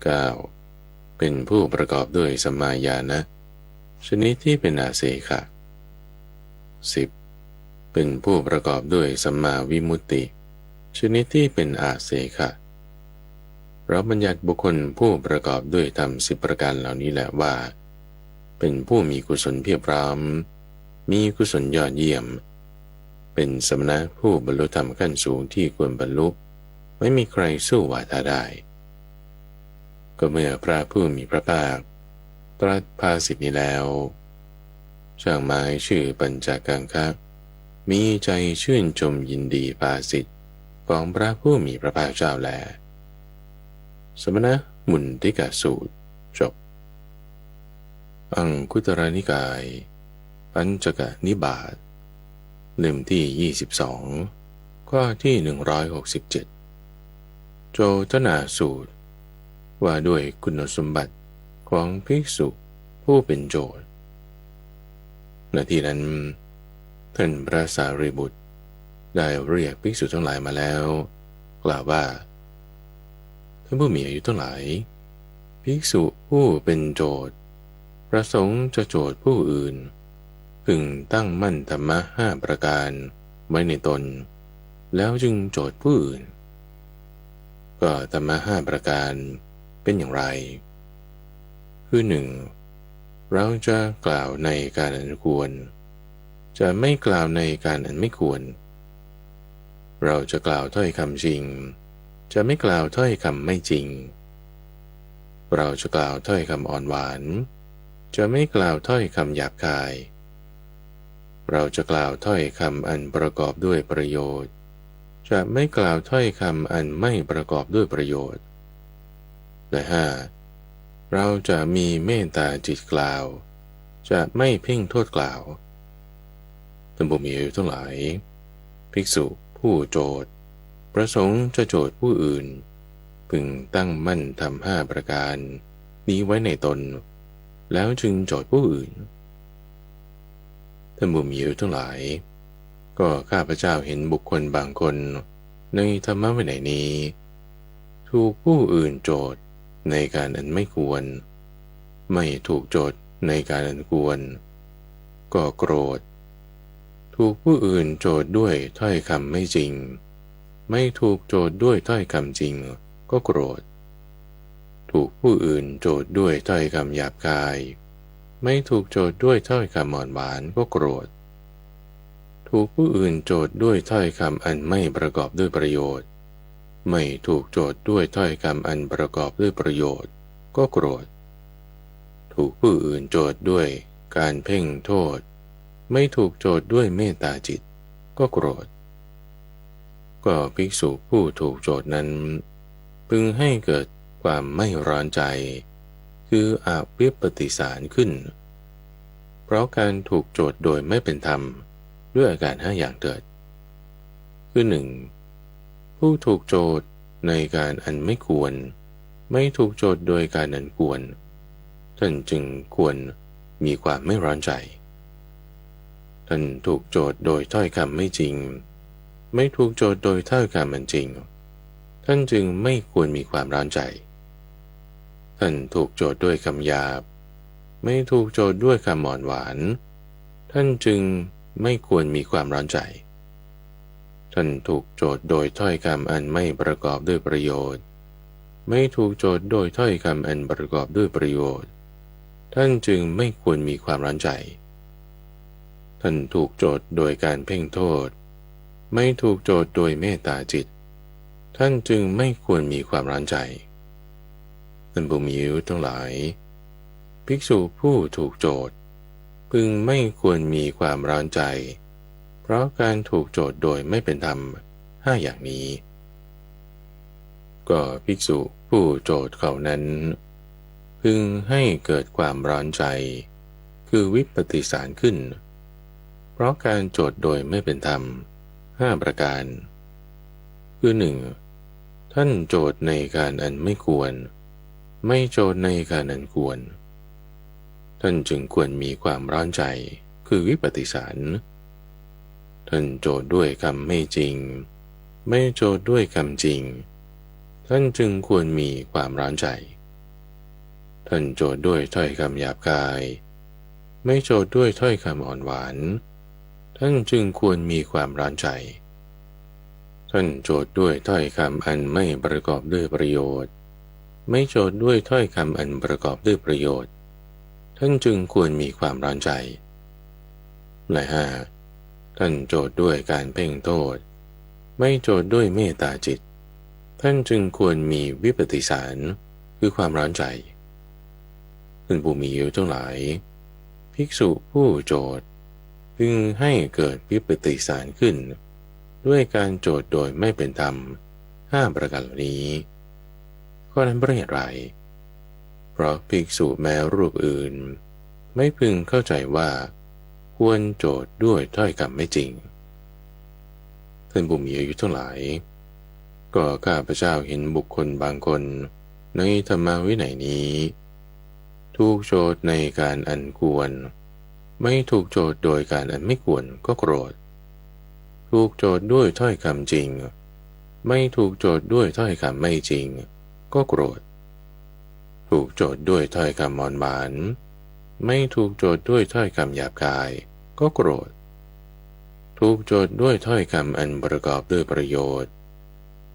9. เป็นผู้ประกอบด้วยสัมมาญาณะชนิดที่เป็นอาเสขะ 10. เป็นผู้ประกอบด้วยสัมมาวิมุตติชนิดที่เป็นอาเสขะเราบัญญัติบุคคลผู้ประกอบด้วยธรรม10ประการเหล่านี้แหละว่าเป็นผู้มีกุศลเพียบพร้อมมีกุศลยอดเยี่ยมเป็นสมณะผู้บรรลุธรรมขั้นสูงที่ควรบรรลุไม่มีใครสู้วาทะได้ก็เมื่อพระผู้มีพระภาคตรัสภาษิตนี้แล้วช่างไม้ชื่อปัญจกังคะมีใจชื่นชมยินดีภาษิตของพระผู้มีพระภาคเจ้าแลสมณะมุนติกสูตรจบอังคุตรนิกายปัญจกนิบาตเล่มที่22ข้อที่167โจทนาสูตรว่าด้วยคุณสมบัติของภิกษุผู้เป็นโจทย์ณที่นั้นท่านพระสารีบุตรได้เรียกภิกษุทั้งหลายมาแล้วกล่าวว่าท่านผู้มีอายุทั้งหลายภิกษุผู้เป็นโจทย์ประสงค์จะโจทย์ผู้อื่นพึงตั้งมั่นธรรมะ5ประการไว้ในตนแล้วจึงโจทย์ผู้อื่นก็ธรรมะ5ประการเป็นอย่างไรคือ1เราจะกล่าวในการอันควรจะไม่กล่าวในการอันไม่ควรเราจะกล่าวถ้อยคำจริงจะไม่กล่าวถ้อยคำไม่จริงเราจะกล่าวถ้อยคำอ่อนหวานจะไม่กล่าวถ้อยคำหยาบคายเราจะกล่าวถ้อยคำอันประกอบด้วยประโยชน์จะไม่กล่าวถ้อยคำอันไม่ประกอบด้วยประโยชน์และเราจะมีเมตตาจิตกล่าวจะไม่เพ่งโทษกล่าวท่านผู้มีอายุทั้งหลายภิกษุผู้โจทย์ประสงค์จะโจทย์ผู้อื่นพึงตั้งมั่นทำ5ประการนี้ไว้ในตนแล้วจึงโจทย์ผู้อื่นท่านผู้มีอายุทั้งหลาย ก็ข้าพเจ้าเห็นบุคคลบางคนในธรรมวินัยนี้ถูกผู้อื่นโจทย์ในการอันไม่ควรไม่ถูกโจทย์ในการอันควรก็โกรธถูกผู้อื่นโจทย์ด้วยถ้อยคำไม่จริงไม่ถูกโจทย์ด้วยถ้อยคำจริงก็โกรธถูกผู้อื่นโจทย์ด้วยถ้อยคำหยาบคายไม่ถูกโจทย์ด้วยถ้อยคำอ่อนหวานก็โกรธถูกผู้อื่นโจทย์ด้วยถ้อยคำอันไม่ประกอบด้วยประโยชน์ไม่ถูกโจทย์ด้วยถ้อยคำอันประกอบด้วยประโยชน์ก็โกรธถูกผู้อื่นโจทย์ด้วยการเพ่งโทษไม่ถูกโจทย์ด้วยเมตตาจิตก็โกรธก็ภิกษุผู้ถูกโจทย์นั้นพึงให้เกิดความไม่ร้อนใจคืออวิปปิสารขึ้นเพราะการถูกโจทย์โดยไม่เป็นธรรมด้วยอาการ5อย่างเกิดคือ 1. ผู้ถูกโจทย์ในการอันไม่ควรไม่ถูกโจทย์โดยการอันควรท่านจึงควรมีความไม่ร้อนใจท่านถูกโจทย์โดยถ้อยคำไม่จริงไม่ถูกโจทย์โดยถ้อยคำมันจริงท่านจึงไม่ควรมีความร้อนใจท่านถูกโจทย์ด้วยคำหยาบไม่ถูกโจทย์ด้วยคำอ่อนหวานท่านจึงไม่ควรมีความร้อนใจท่านถูกโจทย์โดยถ้อยคำอันไม่ประกอบด้วยประโยชน์ไม่ถูกโจทย์โดยถ้อยคำอันประกอบด้วยประโยชน์ท่านจึงไม่ควรมีความร้อนใจท่านถูกโจทย์โดยการเพ่งโทษไม่ถูกโจทย์โดยเมตตาจิตท่านจึงไม่ควรมีความร้อนใจท่านผู้มีอายุทั้งหลายภิกษุผู้ถูกโจทย์พึงไม่ควรมีความร้อนใจเพราะการถูกโจทย์โดยไม่เป็นธรรม5อย่างนี้ก็ภิกษุผู้โจทย์เขานั้นพึงให้เกิดความร้อนใจคือวิปฏิสารขึ้นเพราะการโจทย์โดยไม่เป็นธรรม5ประการคือ 1. ท่านโจทย์ในการอันไม่ควรไม่โจทย์ในการอันควรท่านจึงควรมีความร้อนใจคือวิปฏิสารท่านโจทย์ด้วยคำไม่จริงไม่โจทย์ด้วยคำจริงท่านจึงควรมีความร้อนใจท่านโจทย์ด้วยถ้อยคำหยาบคายไม่โจทย์ด้วยถ้อยคำอ่อนหวานท่านจึงควรมีความร้อนใจท่านโจทย์ด้วยถ้อยคำอันไม่ประกอบด้วยประโยชน์ไม่โจทย์ด้วยถ้อยคำอันประกอบด้วยประโยชน์ท่านจึงควรมีความร้อนใจและ 5. ท่านโจทย์ด้วยการเพ่งโทษไม่โจทย์ด้วยเมตตาจิตท่านจึงควรมีวิปฏิสารคือความร้อนใจท่านผู้มีอายุทั้งหลายภิกษุผู้โจทย์พึงให้เกิดวิปฏิสารขึ้นด้วยการโจทย์โดยไม่เป็นธรรม5ประการเหล่านี้ข้อนั้นเพราะเหตุไรเพราะภิกษุแม้รูปอื่นไม่พึงเข้าใจว่าควรโจทย์ด้วยถ้อยคำไม่จริงท่านผู้มีอายุทั้งหลายก็ข้าพเจ้าเห็นบุคคลบางคนในธรรมวินัยนี้ถูกโจทย์ในการอันควรไม่ถูกโจทย์โดยการอันไม่ควรก็โกรธถูกโจทย์ด้วยถ้อยคำจริงไม่ถูกโจทย์ด้วยถ้อยคำไม่จริงก็โกรธถูกโจทย์ด้วยถ้อยคำอ่อนหวานไม่ถูกโจทย์ด้วยถ้อยคำหยาบคายก็โกรธถูกโจทย์ด้วยถ้อยคำอันประกอบด้วยประโยชน์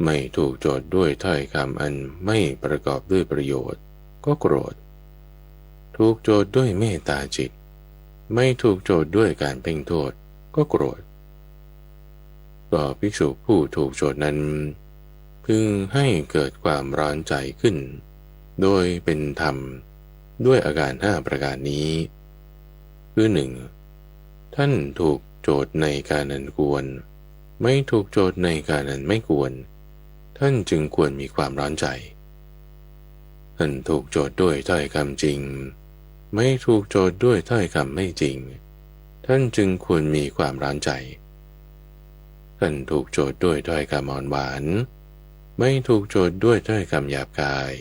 ไม่ถูกโจทย์ด้วยถ้อยคำอันไม่ประกอบด้วยประโยชน์ก็โกรธถูกโจทย์ด้วยเมตตาจิตไม่ถูกโจทย์ด้วยการเพ่งโทษก็โกรธก็ภิกษุผู้ถูกโจทย์นั้นพึงให้เกิดความร้อนใจขึ้นโดยเป็นธรรมด้วยอาการ5ประการนี้คือ 1. ท่านถูกโจทย์ในการอันควรไม่ถูกโจทย์ในการอันไม่ควรท่านจึงควรมีความร้อนใจท่านถูกโจทย์ด้วยถ้อยคำจริงไม่ถูกโจทย์ด้วยถ้อยคำไม่จริงท่านจึงควรมีความร้อนใจท่านถูกโจทย์ด้วยถ้อยคำอ่อนหวานไม่ถูกโจทย์ด้วยถ้อยคำหยาบคาย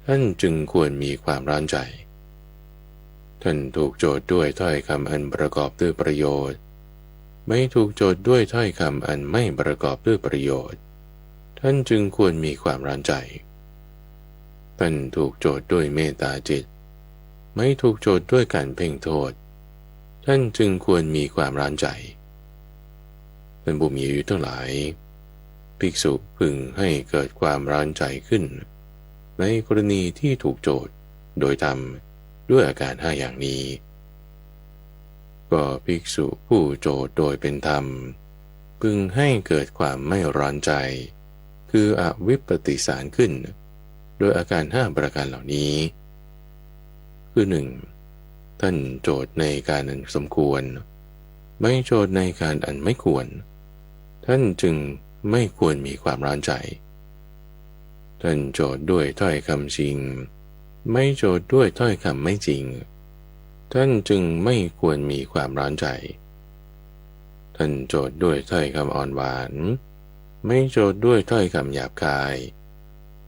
ท่านจึงควรมีความร้อนใจท่านถูกโจทย์ด้วยถ้อยคำอันประกอบด้วยประโยชน์ ไม่ถูกโจทย์ด้วยถ้อยคำอันไม่ประกอบด้วยประโยชน์ท่านจึงควรมีความร้อนใจท่านถูกโจทย์ด้วยเมตตาจิตไม่ถูกโจทย์ด้วยการเพ่งโทษท่านจึงควรมีความร้อนใจเป็นผู้มีอายุทั้งหลายภิกษุพึงให้เกิดความร้อนใจขึ้นในกรณีที่ถูกโจทย์โดยทำด้วยอาการ5อย่างนี้ก็ภิกษุผู้โจทย์โดยเป็นธรรมพึงให้เกิดความไม่ร้อนใจคืออวิปปิสารขึ้นโดยอาการ5ประการเหล่านี้คือ 1. ท่านโจทย์ในการอันสมควรไม่โจทย์ในการอันไม่ควรท่านจึงไม่ควรมีความร้อนใจท่านโจทย์ด้วยถ้อยคำจริงไม่โจทย์ด้วยถ้อยคำไม่จริงท่านจึงไม่ควรมีความร้อนใจท่านโจทย์ด้วยถ้อยคำอ่อนหวานไม่โจทย์ด้วยถ้อยคำหยาบคาย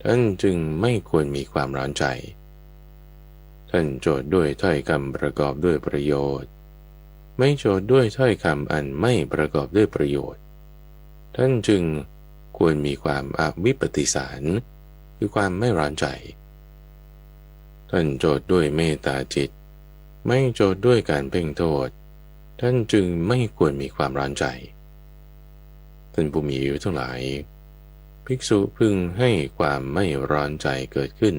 ท่านจึงไม่ควรมีความร้อนใจท่านโจทย์ด้วยถ้อยคำประกอบด้วยประโยชน์ไม่โจทย์ด้วยถ้อยคำอันไม่ประกอบด้วยประโยชน์ท่านจึงควรมีความอวิปปิสารคือความไม่ร้อนใจท่านโจทย์ด้วยเมตตาจิตไม่โจทย์ด้วยการเพ่งโทษท่านจึงไม่ควรมีความร้อนใจท่านผู้มีอายุทั้งหลายภิกษุพึงให้ความไม่ร้อนใจเกิดขึ้น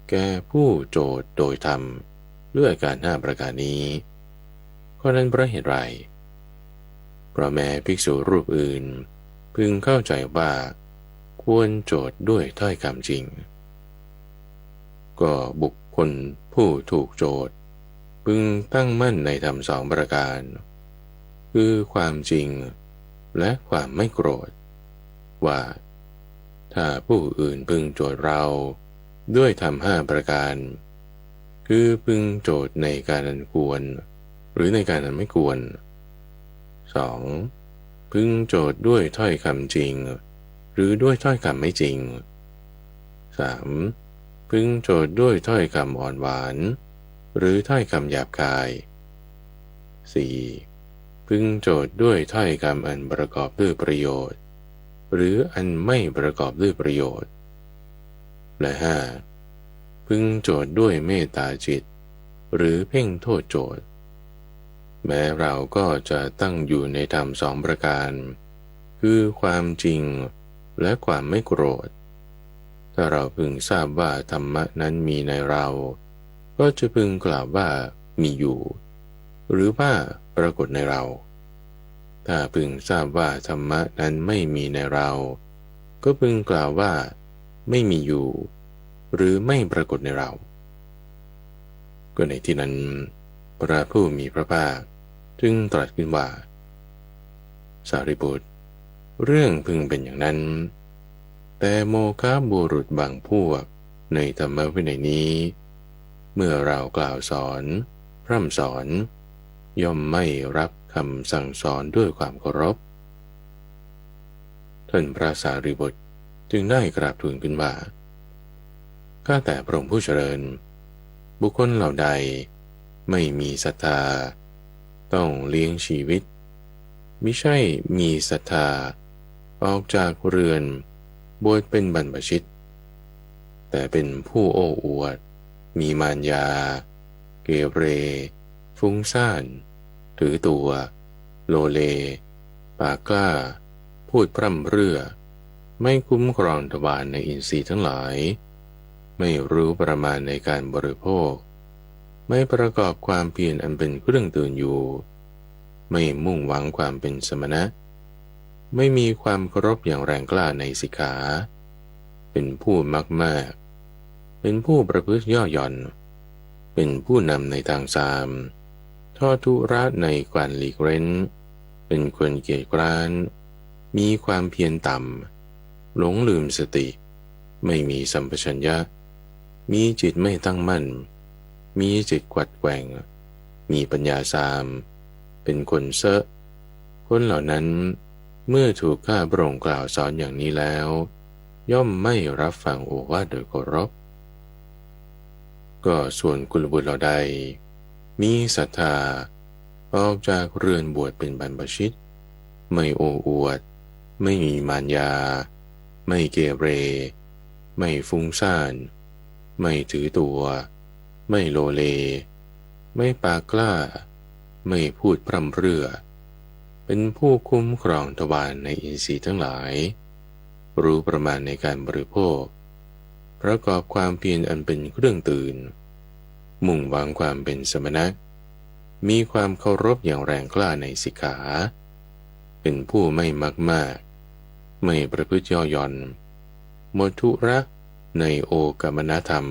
แก่ผู้โจทย์โดยธรรมด้วยอาการ5ประการนี้ข้อนั้นเพราะเหตุไรเพราะแม้ภิกษุรูปอื่นพึงเข้าใจว่าควรโจทย์ด้วยถ้อยคำจริงก็บุคคลผู้ถูกโจทย์พึงตั้งมั่นในธรรม2ประการคือความจริงและความไม่โกรธว่าถ้าผู้อื่นพึงโจทย์เราด้วยธรรม5ประการคือพึงโจทย์ในการอันควรหรือในการอันไม่ควร 2. พึงโจทย์ด้วยถ้อยคำจริงหรือด้วยถ้อยคำไม่จริง 3. พึงโจทย์ด้วยถ้อยคำอ่อนหวานหรือถ้อยคำหยาบคาย 4. พึงโจทย์ด้วยถ้อยคำอันประกอบด้วยประโยชน์หรืออันไม่ประกอบด้วยประโยชน์และ 5. พึงโจทย์ด้วยเมตตาจิตหรือเพ่งโทษโจทย์แม้เราก็จะตั้งอยู่ในธรรม2ประการคือความจริงและความไม่โกรธถ้าเราพึงทราบว่าธรรมะนั้นมีในเราก็จะพึงกล่าวว่ามีอยู่หรือว่าปรากฏในเราถ้าพึงทราบว่าธรรมะนั้นไม่มีในเราก็พึงกล่าวว่าไม่มีอยู่หรือไม่ปรากฏในเราก็ในที่นั้นพระผู้มีพระภาคจึงตรัสขึ้นว่าสารีบุตรเรื่องพึงเป็นอย่างนั้นแต่โมฆะบุรุษบางพวกในธรรมวินัยนี้เมื่อเรากล่าวสอนพร่ำสอนย่อมไม่รับคำสั่งสอนด้วยความเคารพท่านพระสารีบุตรจึงได้กราบทูลขึ้นว่าข้าแต่พระองค์ผู้เจริญบุคคลเหล่าใดไม่มีศรัทธาต้องเลี้ยงชีวิตมิใช่มีศรัทธาออกจากเรือนบวชเป็นบรรพชิตแต่เป็นผู้โอ้อวดมีมารยาเกเรฟุ้งซ่านถือตัวโลเลปากกล้าพูดพร่ำเรื่อไม่คุ้มครองทวารในอินทรีย์ทั้งหลายไม่รู้ประมาณในการบริโภคไม่ประกอบความเพียรอันเป็นเครื่องตื่นอยู่ไม่มุ่งหวังความเป็นสมณะไม่มีความเคารพอย่างแรงกล้าในสิกขาเป็นผู้มักมากเป็นผู้ประพฤติย่อหย่อนเป็นผู้นำในทางสามทอดทุระในการหลีกเร้นเป็นคนเกียจคร้านมีความเพียรต่ำหลงลืมสติไม่มีสัมปชัญญะมีจิตไม่ตั้งมั่นมีจิตกวัดแกว่งมีปัญญาสามเป็นคนเซ่อคนเหล่านั้นเมื่อถูกข้าพระองค์กล่าวสอนอย่างนี้แล้วย่อมไม่รับฟังโอวาทโดยเคารพก็ส่วนกุลบุตรเหล่าใดมีศรัทธา ออกจากเรือนบวชเป็นบรรพชิตไม่โอ้อวดไม่มีมารยาไม่เกเรไม่ฟุ้งซ่านไม่ถือตัวไม่โลเลไม่ปากกล้าไม่พูดพร่ำเพรื่อเป็นผู้คุ้มครองทวารในอินทรีย์ทั้งหลายรู้ประมาณในการบริโภคประกอบความเพียรอันเป็นเครื่องตื่นมุ่งหวังความเป็นสมณะมีความเคารพอย่างแรงกล้าในสิกขาเป็นผู้ไม่มักมากไม่ประพฤติย่อหย่อนหมดทุระในโอกามนธรรม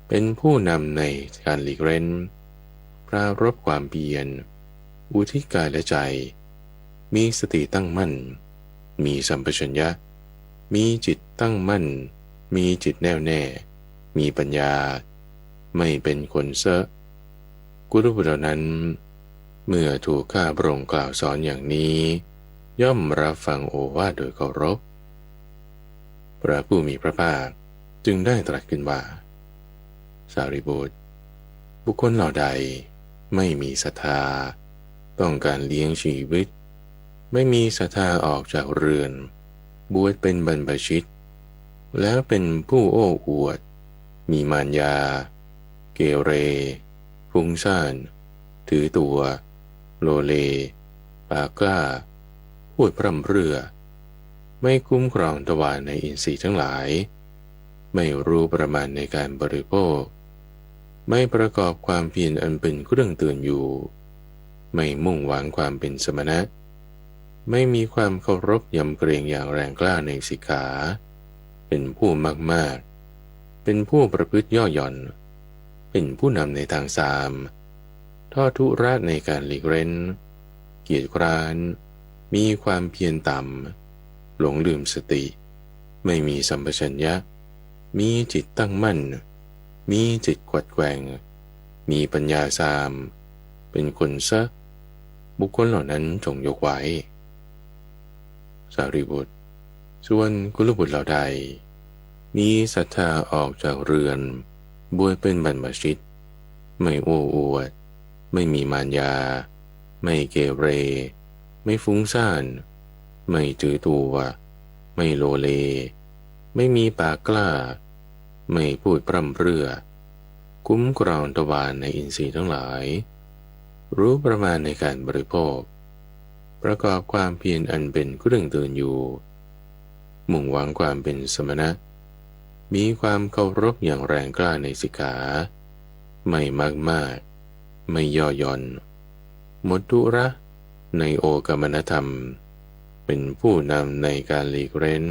เป็นผู้นำในการหลีกเร้นปรารภความเพียรอุทิศกายและใจมีสติตั้งมั่นมีสัมปชัญญะมีจิตตั้งมั่นมีจิตแน่วแน่มีปัญญาไม่เป็นคนเซ่อกุลบุตรเหล่านั้นเมื่อถูกข้าพระองค์กล่าวสอนอย่างนี้ย่อมรับฟังโอวาทโดยเคารพพระผู้มีพระภาคจึงได้ตรัสขึ้นว่าสารีบุตรบุคคลเหล่าใดไม่มีศรัทธาต้องการเลี้ยงชีวิตไม่มีศรัทธาออกจากเรือนบวชเป็นบรรพชิตแล้วเป็นผู้โอ้อวดมีมารยาเกเรฟุ้งซ่านถือตัวโลเลปากกล้าพูดพร่ำเพรื่อไม่คุ้มครองทวารในอินทรีย์ทั้งหลายไม่รู้ประมาณในการบริโภคไม่ประกอบความเพียรอันเป็นเครื่องเตือนอยู่ไม่มุ่งหวังความเป็นสมณะไม่มีความเคารพยำเกรงอย่างแรงกล้าในสิกขาเป็นผู้มากเป็นผู้ประพฤติย่อหย่อนเป็นผู้นำในทางสามทอดทุระในการหลีกเร้นเกียจคร้านมีความเพียรต่ำหลงลืมสติไม่มีสัมปชัญญะมีจิตตั้งมั่นมีจิตกวัดแกว่งมีปัญญาสามเป็นคนซะบุคคลเหล่านั้นจงยกไว้สารีบุตรส่วนกุลบุตรเหล่าใดมีศรัทธาออกจากเรือนบวชเป็นบรรพชิตไม่โอ้อวดไม่มีมารยาไม่เกเรไม่ฟุ้งซ่านไม่ถือตัวไม่โลเลไม่มีปากกล้าไม่พูดพร่ำเพรื่อคุ้มครองทวารในอินทรีย์ทั้งหลายรู้ประมาณในการบริโภคประกอบความเพียรอันเป็นเครื่องเตือนอยู่มุ่งหวังความเป็นสมณะมีความเคารพอย่างแรงกล้าในสิกขาไม่มากมากไม่ย่อหย่อนหมดทุระในโอกามนธรรมเป็นผู้นำในการหลีกเร้น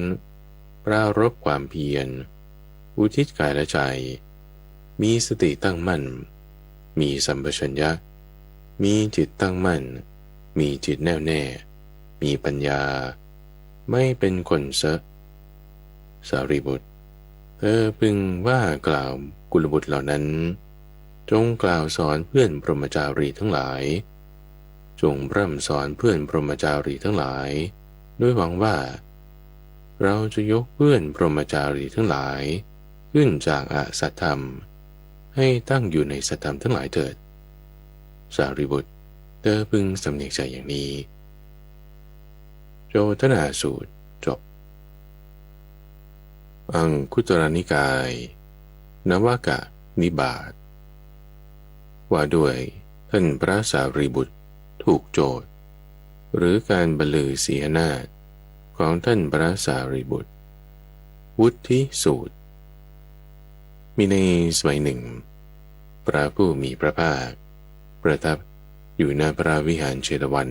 ปรารภความเพียรอุทิศกายและใจมีสติตั้งมั่นมีสัมปชัญญะมีจิตตั้งมั่นมีจิตแน่วแน่มีปัญญาไม่เป็นคนเซ่อสารีบุตรเธอพึงว่ากล่าวกุลบุตรเหล่านั้นจงกล่าวสอนเพื่อนพรหมจารีทั้งหลายจงพร่ำสอนเพื่อนพรหมจารีทั้งหลายด้วยหวังว่าเราจะยกเพื่อนพรหมจารีทั้งหลายขึ้นจากอสัตธรรมให้ตั้งอยู่ในสัตธรรมทั้งหลายเถิดสารีบุตรเธอพึงสำเนียกใจอย่างนี้โจทนาสูตรจบอังคุตรนิกายนวากะนิบาตว่าด้วยท่านพระสารีบุตรถูกโจทย์หรือการบรรลือเสียนาฏของท่านพระสารีบุตรวุฒิสูตรมีในสมัยหนึ่งพระผู้มีพระภาคประทับอยู่ณพระวิหารเชตวัน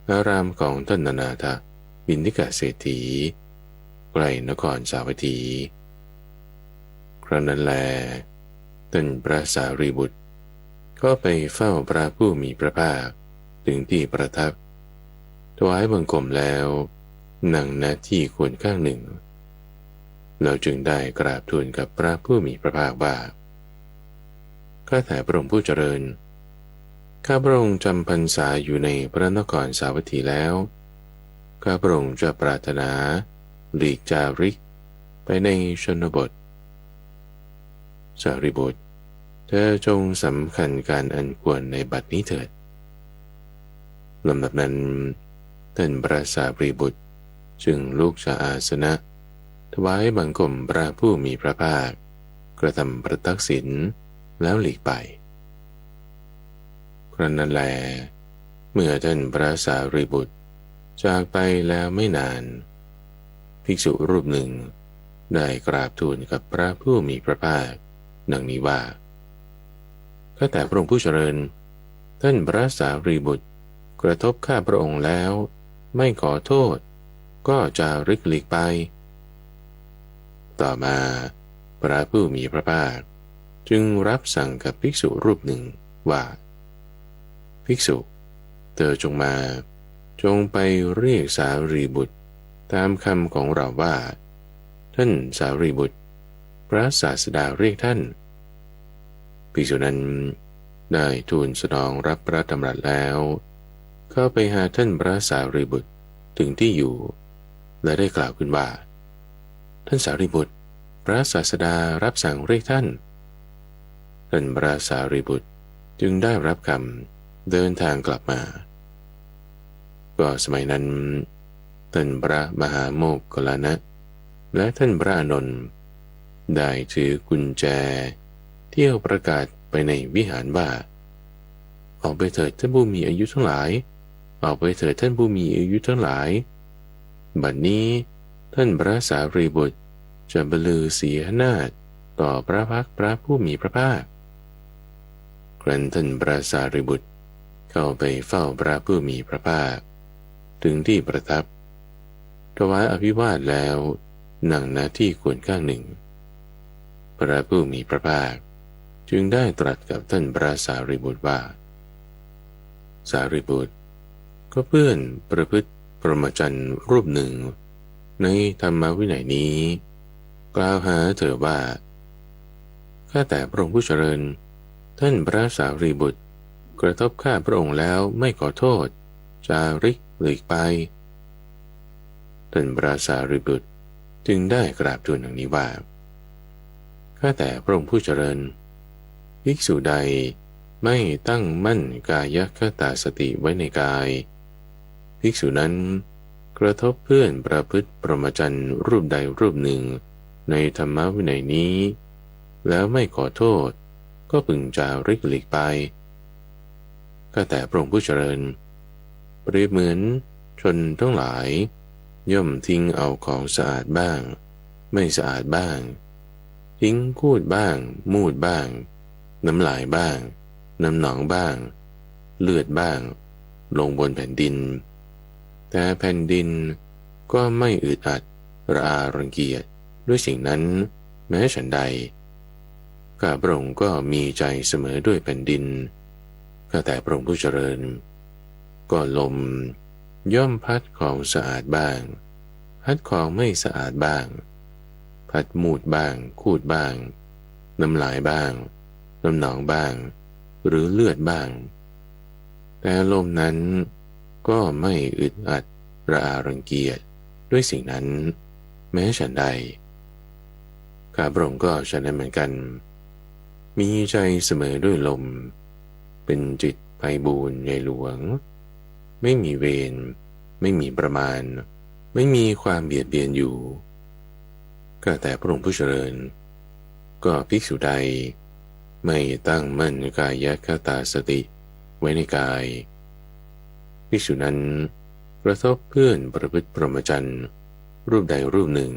อารามของท่านนาถบิณฑิกเศรษฐีใกล้นครสาวัตถีครั้งนั้นแลท่านพระสารีบุตรก็ไปเฝ้าพระผู้มีพระภาคถึงที่ประทับถวายบังคมแล้วนั่งณที่ควรข้างหนึ่งเราจึงได้กราบทูลกับพระผู้มีพระภาคว่าข้าแต่พระองค์ผู้เจริญข้าพระองค์จำพรรษาอยู่ในพระนครสาวัตถีแล้วข้าพระองค์จะปรารถนาหลีกจาริกไปในชนบทสารีบุตรเธอจงสำคัญการอันควรในบัดนี้เถิด ลำดับนั้นท่านพระสารีบุตรจึงลุกจากอาสนะถวายบังคมพระผู้มีพระภาคกระทำประทักษิณแล้วหลีกไปครั้นนั้นแลเมื่อท่านพระสารีบุตรจากไปแล้วไม่นานภิกษุรูปหนึ่งได้กราบทูลกับพระผู้มีพระภาคดังนี้ว่าข้าแต่พระองค์ผู้เจริญท่านพระสารีบุตรกระทบข้าพระองค์แล้วไม่ขอโทษก็จะริกหลีกไปต่อมาพระผู้มีพระภาคจึงรับสั่งกับภิกษุรูปหนึ่งว่าภิกษุเธอจงมาจงไปเรียกสารีบุตรตามคำของเราว่าท่านสารีบุตรพระศาสดาเรียกท่านภิกษุนั้นได้ทูลสนองรับพระดำรัสแล้วเข้าไปหาท่านพระสารีบุตรถึงที่อยู่และได้กล่าวขึ้นว่าท่านสารีบุตรพระศาสดารับสั่งเรียกท่านพระสารีบุตรจึงได้รับคำเดินทางกลับมาก็สมัยนั้นท่านพระมหาโมคคัลลานะและท่านพระอานนท์ได้ถือกุญแจเที่ยวประกาศไปในวิหารว่าออกไปเถิดท่านผู้มีอายุทั้งหลายออกไปเถิดท่านผู้มีอายุทั้งหลายบัดนี้ท่านพระสารีบุตรจะบรรลือเสียนาฏต่อพระพักตร์พระผู้มีพระภาคครั้นท่านพระสารีบุตรเข้าไปเฝ้าพระผู้มีพระภาคถึงที่ประทับถวายอภิวาทแล้วนั่งณที่ควรข้างหนึ่งพระผู้มีพระภาคจึงได้ตรัสกับท่านพระสารีบุตรว่าสารีบุตรก็เพื่อนประพฤติพรหมจรรย์รูปหนึ่งในธรรมวินัยนี้กล่าวหาเธอว่าข้าแต่พระองค์ผู้เจริญท่านพระสารีบุตรกระทบข้าพระองค์แล้วไม่ขอโทษจาริกหลีกไปท่านพระสารีบุตรจึงได้กราบทูลอย่างนี้ว่าข้าแต่พระองค์ผู้เจริญภิกษุใดไม่ตั้งมั่นกายคตาสติไว้ในกายภิกษุนั้นกระทบเพื่อนประพฤติพรหมจรรย์รูปใดรูปหนึ่งในธรรมวินัยนี้แล้วไม่ขอโทษก็พึงจาริกหลีกไปข้าแต่พระองค์ผู้เจริญเปรียบเหมือนชนทั้งหลายย่อมทิ้งเอาของสะอาดบ้างไม่สะอาดบ้างทิ้งคูดบ้างมูดบ้างน้ำลายบ้างน้ำหนองบ้างเลือดบ้างลงบนแผ่นดินแต่แผ่นดินก็ไม่อึดอัดระอารังเกียจด้วยสิ่งนั้นแม้ฉันใดข้าพระองค์ก็มีใจเสมอด้วยแผ่นดินข้าแต่พระองค์ผู้เจริญก็ลมย่อมพัดของสะอาดบ้างพัดของไม่สะอาดบ้างพัดมูดบ้างคูดบ้างน้ำลายบ้างน้ำหนองบ้างหรือเลือดบ้างแต่ลมนั้นก็ไม่อึดอัดระอารังเกียจด้วยสิ่งนั้นแม้ฉันใดข้าพระองค์ก็ฉันนั้นเหมือนกันมีใจเสมอด้วยลมเป็นจิตไพบูลย์ใหญ่หลวงไม่มีเวรไม่มีประมาณไม่มีความเบียดเบียนอยู่ก็แต่พระองค์ผู้เจริญก็ภิกษุใดไม่ตั้งมั่นกายคตาสติไว้ในกายภิกษุนั้นกระทบเพื่อนประพฤติพรหมจรรย์รูปใดรูปหนึ่ง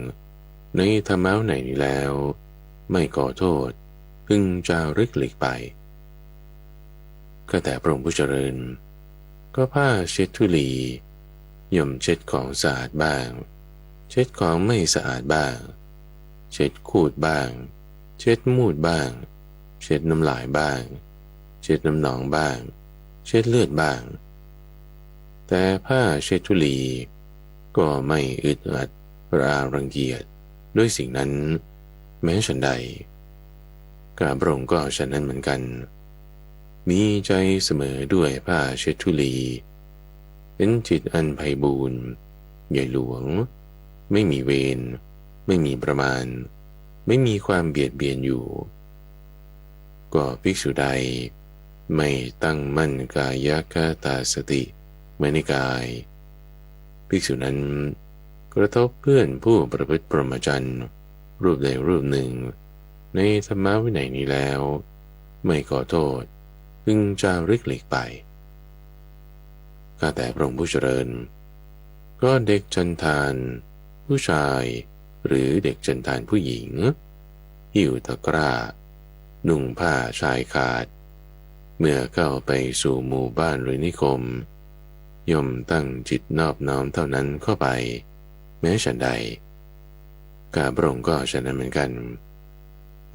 ในธรรมะไหนนี้แล้วไม่ขอโทษพึงจาริกหลีกไปก็แต่พระองค์ผู้เจริญก็ผ้าเช็ดธุลีย่อมเช็ดของสะอาดบ้างเช็ดของไม่สะอาดบ้างเช็ดคูดบ้างเช็ดมูดบ้างเช็ดน้ำลายบ้างเช็ดน้ำหนองบ้างเช็ดเลือดบ้างแต่ผ้าเช็ดธุลีก็ไม่อึดอัดระอารังเกียจด้วยสิ่งนั้นแม้ฉันใดข้าพระองค์ก็ฉันนั้นเหมือนกันมีใจเสมอด้วยผ้าเช็ดธุลีเป็นจิตอันไพบูลย์ใหญ่หลวงไม่มีเวรไม่มีประมาณไม่มีความเบียดเบียนอยู่ก็ภิกษุใดไม่ตั้งมั่นกายคตาสติ ไว้ในกายภิกษุนั้นกระทบเพื่อนผู้ประพฤติพรหมจรรย์รูปใดรูปหนึ่งในธรรมวินัยนี้แล้วไม่ขอโทษพึงจาริกหลีกไปข้าแต่พระองค์ผู้เจริญก็เด็กจันทานผู้ชายหรือเด็กจันทานผู้หญิงหิ้วตะกร้านุ่งผ้าชายขาดเมื่อเข้าไปสู่หมู่บ้านหรือนิคมย่อมตั้งจิตนอบน้อมเท่านั้นเข้าไปแม้ฉันใดข้าพระองค์ก็ฉะนั้นเหมือนกัน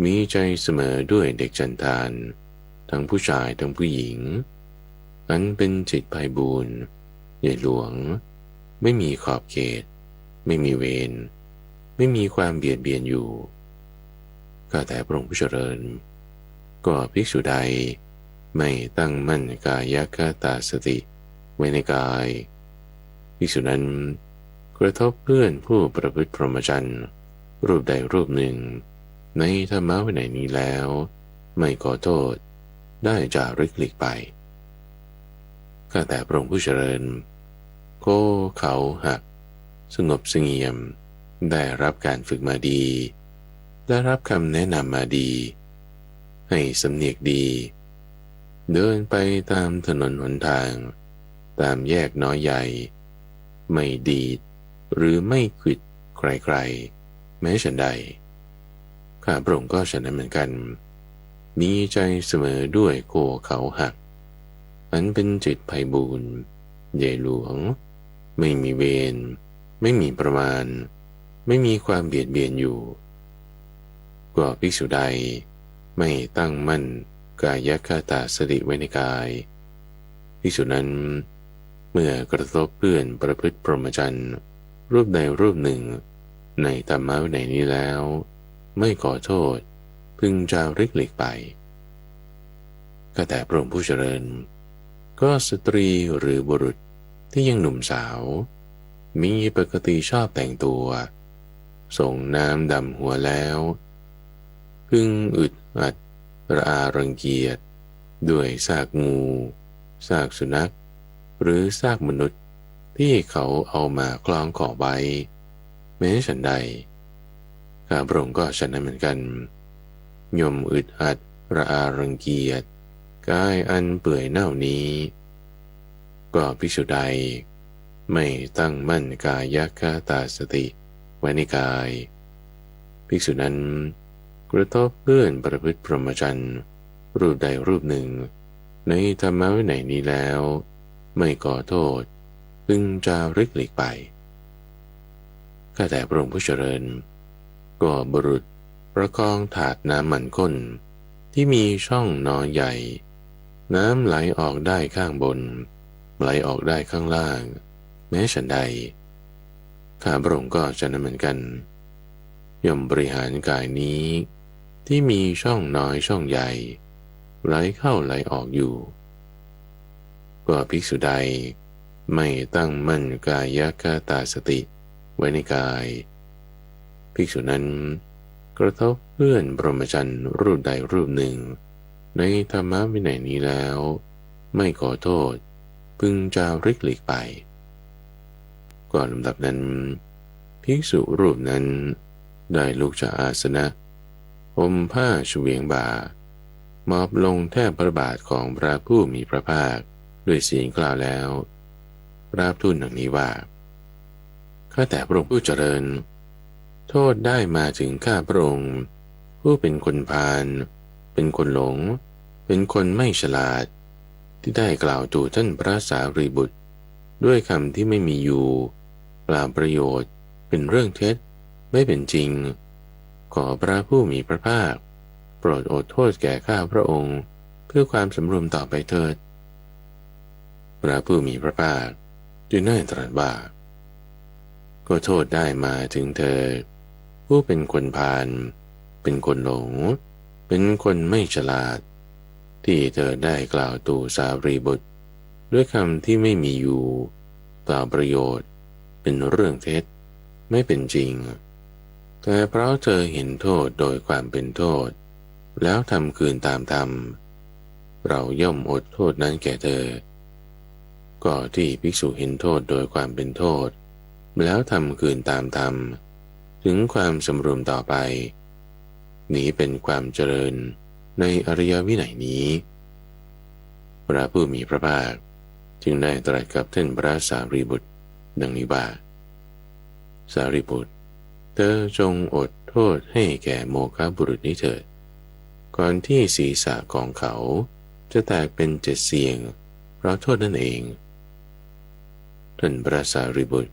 มีใจเสมอด้วยเด็กจันทานทั้งผู้ชายทั้งผู้หญิงอันเป็นจิตไพบูลย์ใหญ่หลวงไม่มีขอบเขตไม่มีเวรไม่มีความเบียดเบียนอยู่ข้าแต่พระองค์ผู้เจริญก็ภิกษุใดไม่ตั้งมั่นกายคตาสติไว้ในกายภิกษุนั้นกระทบเพื่อนผู้ประพฤติพรหมจรรย์รูปใดรูปหนึ่งในธรรมวินัยนี้แล้วไม่ขอโทษได้จาริกหลีกไปข้าแต่พระองค์ผู้เจริญโก้เขาหักสงบเสงี่ยมได้รับการฝึกมาดีได้รับคำแนะนำมาดีให้สำเนียกดีเดินไปตามถนนหนทางตามแยกน้อยใหญ่ไม่ดีดหรือไม่ขวิดใครๆแม้ฉันใดข้าพระองค์ก็ฉะนั้นเหมือนกันมีใจเสมอด้วยโกเขาหักอันเป็นจิตไพบูลย์ใหญ่หลวงไม่มีเวรไม่มีประมาณไม่มีความเบียดเบียนอยู่ก็ภิกษุใดไม่ตั้งมั่นกายคตาสติไว้ในกายภิกษุนั้นเมื่อกระทบเพื่อนประพฤติพรหมจรรย์รูปใดรูปหนึ่งในธรรมวินัยนี้แล้วไม่ขอโทษพึงจาริกหลีกไปข้าแต่พระองค์ผู้เจริญก็สตรีหรือบุรุษที่ยังหนุ่มสาวมีปกติชอบแต่งตัวส่งน้ำดำหัวแล้วพึงอึดอัดระอารังเกียจด้วยซากงูซากสุนัขหรือซากมนุษย์ที่เขาเอามาคล้องคอไว้แม้ฉันใดข้าพระองค์ก็ฉะนั้นเหมือนกันย่อมอึดอัดระอารังเกียจกายอันเปื่อยเน่านี้ก็ภิกษุใดไม่ตั้งมั่นกายคตาสติไว้ในกายภิกษุนั้นกระทบเพื่อนประพฤติพรหมจรรย์รูปใดรูปหนึ่งในธรรมวินัยนี้แล้วไม่ก่อโทษพึงจาริกหลีกไปข้าแต่พระองค์ผู้เจริญก็บุรุษประคองถาดน้ำมันข้นที่มีช่องนอใหญ่น้ำไหลออกได้ข้างบนไหลออกได้ข้างล่างแม้ฉันใดข้าพระองค์ก็ฉะนั้นเหมือนกันย่อมบริหารกายนี้ที่มีช่องน้อยช่องใหญ่ไหลเข้าไหลออกอยู่ก็ภิกษุใดไม่ตั้งมั่นกายคตาสติไว้ในกายภิกษุนั้นกระทบเพื่อนพรหมจรรย์รูปใดรูปหนึ่งในธรรมวินัยนี้แล้วไม่ขอโทษพึงจาริกหลีกไปก่อนลำดับนั้นภิกษุรูปนั้นได้ลุกจากอาสนะห่มผ้าเฉวียงบ่ามอบลงแทบพระบาทของพระผู้มีพระภาคด้วยเสียงกล่าวแล้วราบทูลดังนี้ว่าข้าแต่พระองค์ผู้เจริญโทษได้มาถึงข้าพระองค์ผู้เป็นคนพาลเป็นคนหลงเป็นคนไม่ฉลาดที่ได้กล่าวตู่ท่านพระสารีบุตรด้วยคำที่ไม่มีอยู่เปล่าประโยชน์เป็นเรื่องเท็จไม่เป็นจริงขอพระผู้มีพระภาคโปรดอดโทษแก่ข้าพระองค์เพื่อความสำรวมต่อไปเถิดพระผู้มีพระภาคจึงได้ตรัสว่าก็โทษได้มาถึงเธอผู้เป็นคนพาลเป็นคนหลงเป็นคนไม่ฉลาดที่เธอได้กล่าวตู่สารีบุตรด้วยคำที่ไม่มีอยู่เปล่าประโยชน์เป็นเรื่องเท็จไม่เป็นจริงแต่เพราะเธอเห็นโทษโดยความเป็นโทษแล้วทำคืนตามธรรมเราย่อมอดโทษนั้นแก่เธอ ก็ที่ภิกษุเห็นโทษโดยความเป็นโทษแล้วทำคืนตามธรรมถึงความสำรวมต่อไปนี้เป็นความเจริญในอริยวินัยนี้พระผู้มีพระภาคจึงได้ตรัสกับท่านพระสารีบุตรดังนี้ว่าสารีบุตรเธอจงอดโทษให้แก่โมฆะบุรุษนี้เถิดก่อนที่ศีรษะของเขาจะแตกเป็น7เสียงเพราะโทษนั่นเองท่านพระสารีบุตร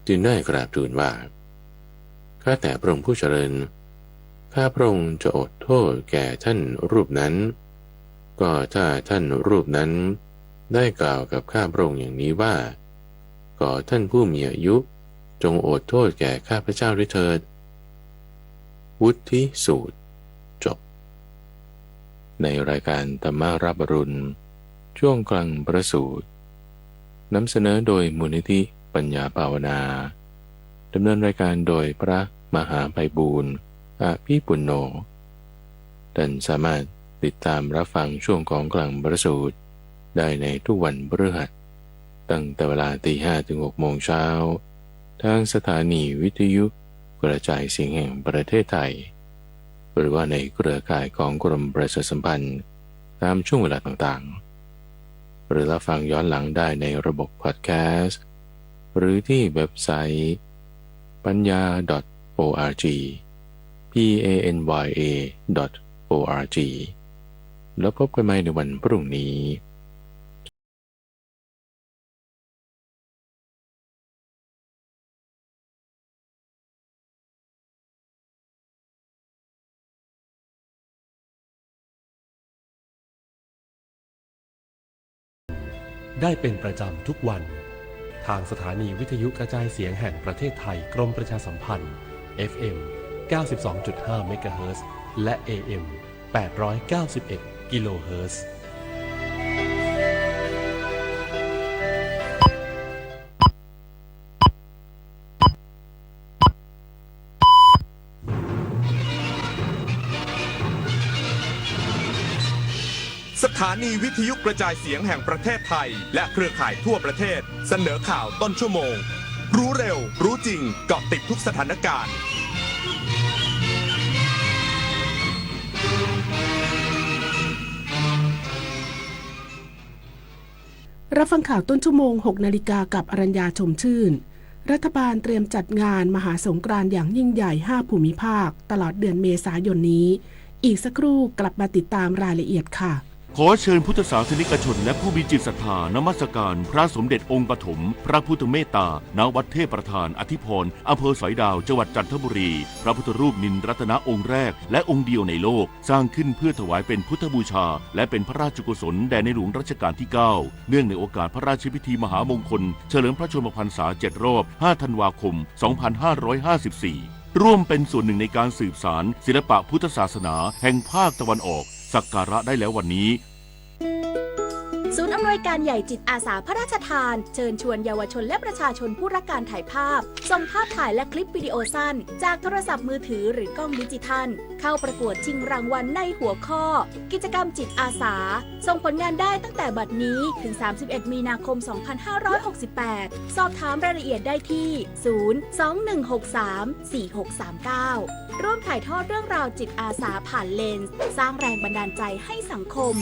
จึงได้กราบทูลว่าข้าแต่พระองค์ผู้เจริญข้าพระองค์จะอดโทษแก่ท่านรูปนั้นก็ถ้าท่านรูปนั้นได้กล่าวกับข้าพระองค์อย่างนี้ว่าก็ท่านผู้มีอายุจงอดโทษแก่ข้าพเจ้าด้วยเถิดวุฒิสูตรจบในรายการธรรมารับอรุณช่วงกลางประสูตรนำเสนอโดยมูลนิธิปัญญาภาวนาดำเนินรายการโดยพระมหาไพบูลย์อภิปุณโญท่านสามารถติดตามรับฟังช่วงของกลางประสูตรได้ในทุกวันพฤหัสตั้งแต่เวลา 5:00 ถึง 6:00 น.ทางสถานีวิทยุกระจายเสียงแห่งประเทศไทยหรือว่าในเครือข่ายของกรมประชาสัมพันธ์ตามช่วงเวลาต่างๆหรือรับฟังย้อนหลังได้ในระบบพอดแคสต์หรือที่เว็บไซต์ปัญญา .org panya.org แล้วพบกันใหม่ในวันพรุ่งนี้ได้เป็นประจำทุกวันทางสถานีวิทยุกระจายเสียงแห่งประเทศไทยกรมประชาสัมพันธ์ FM 92.5 เมกะเฮิรตซ์และ AM 891 กิโลเฮิรตซ์ สถานีวิทยุกระจายเสียงแห่งประเทศไทยและเครือข่ายทั่วประเทศเสนอข่าวต้นชั่วโมงรู้เร็วรู้จริงเกาะติดทุกสถานการณ์รับฟังข่าวต้นชั่วโมง 6 นาฬิกากับอรัญญาชมชื่นรัฐบาลเตรียมจัดงานมหาสงกรานต์อย่างยิ่งใหญ่ 5 ภูมิภาคตลอดเดือนเมษายนนี้อีกสักครู่กลับมาติดตามรายละเอียดค่ะ ขอเชิญพุทธศาสนิกชนและผู้มีจิตศรัทธานมัสการพระสมเด็จองค์ปฐมพระพุทธเมตตาณวัดเทพประธานอธิพรอำเภอสอยดาวจังหวัดจันทบุรีพระพุทธรูปนินรัตนองค์แรกและองค์เดียวในโลกสร้างขึ้นเพื่อถวายเป็นพุทธบูชาและเป็นพระราชกุศลแด่ในหลวงรัชกาลที่ 9เนื่องในโอกาสพระราชพิธีมหามงคลเฉลิมพระชนมพรรษา7 รอบ 5 ธันวาคม 2554ร่วมเป็นส่วนหนึ่งในการสืบสานศิลปะพุทธศาสนาแห่งภาคตะวันออกสักการะได้แล้ววันนี้ศูนย์อำนวยการใหญ่จิตอาสาพระราชทานเชิญชวนเยาวชนและประชาชนผู้รักการถ่ายภาพส่งภาพถ่ายและคลิปวิดีโอสั้นจากโทรศัพท์มือถือหรือกล้องดิจิทัลเข้าประกวดชิงรางวัลในหัวข้อกิจกรรมจิตอาสาส่งผลงานได้ตั้งแต่บัดนี้ถึง31 มีนาคม 2568สอบถามรายละเอียดได้ที่ 021634639 ร่วมถ่ายทอดเรื่องราวจิตอาสาผ่านเลนส์สร้างแรงบันดาลใจให้สังคม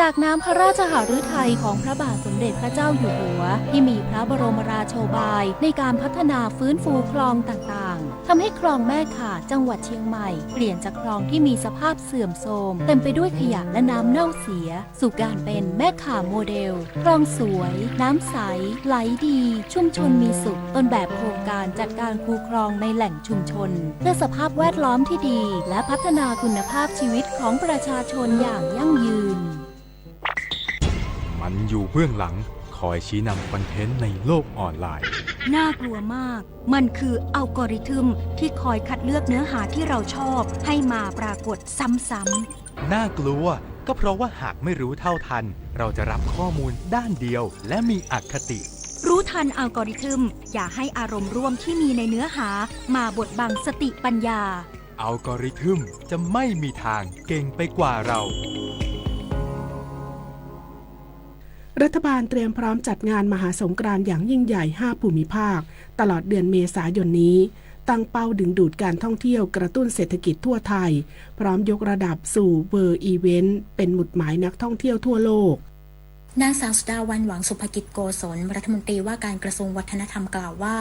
จากน้ำพระราชหฤทัยของพระบาทสมเด็จพระเจ้าอยู่หัวที่มีพระบรมราโชบายในการพัฒนาฟื้นฟูคลองต่างๆทำให้คลองแม่ข่าจังหวัดเชียงใหม่เปลี่ยนจากคลองที่มีสภาพเสื่อมโทรมเต็มไปด้วยขยะและน้ำเน่าเสียสู่การเป็นแม่ข่าโมเดลคลองสวยน้ำใสไหลดีชุมชนมีสุขต้นแบบโครงการจัดการคูคลองในแหล่งชุมชนเพื่อสภาพแวดล้อมที่ดีและพัฒนาคุณภาพชีวิตของประชาชนอย่างยั่งยืนมันอยู่เบื้องหลังคอยชี้นำคอนเทนต์ในโลกออนไลน์น่ากลัวมากมันคืออัลกอริทึมที่คอยคัดเลือกเนื้อหาที่เราชอบให้มาปรากฏซ้ำๆน่ากลัวก็เพราะว่าหากไม่รู้เท่าทันเราจะรับข้อมูลด้านเดียวและมีอคติรู้ทันอัลกอริทึมอย่าให้อารมณ์ร่วมที่มีในเนื้อหามาบดบังสติปัญญาอัลกอริทึมจะไม่มีทางเก่งไปกว่าเรา รัฐบาลเตรียมพร้อมจัดงานมหาสงกรานต์อย่างยิ่งใหญ่5ภูมิภาคตลอดเดือนเมษายนนี้ตั้งเป้าดึงดูดการท่องเที่ยวกระตุ้นเศรษฐกิจทั่วไทยพร้อมยกระดับสู่เวิลด์อีเวนต์เป็นหมุดหมายนักท่องเที่ยวทั่วโลกนางสาวสุดาวันหวังสุภกิจโกศลรัฐมนตรีว่าการกระทรวงวัฒนธรรมกล่าวว่า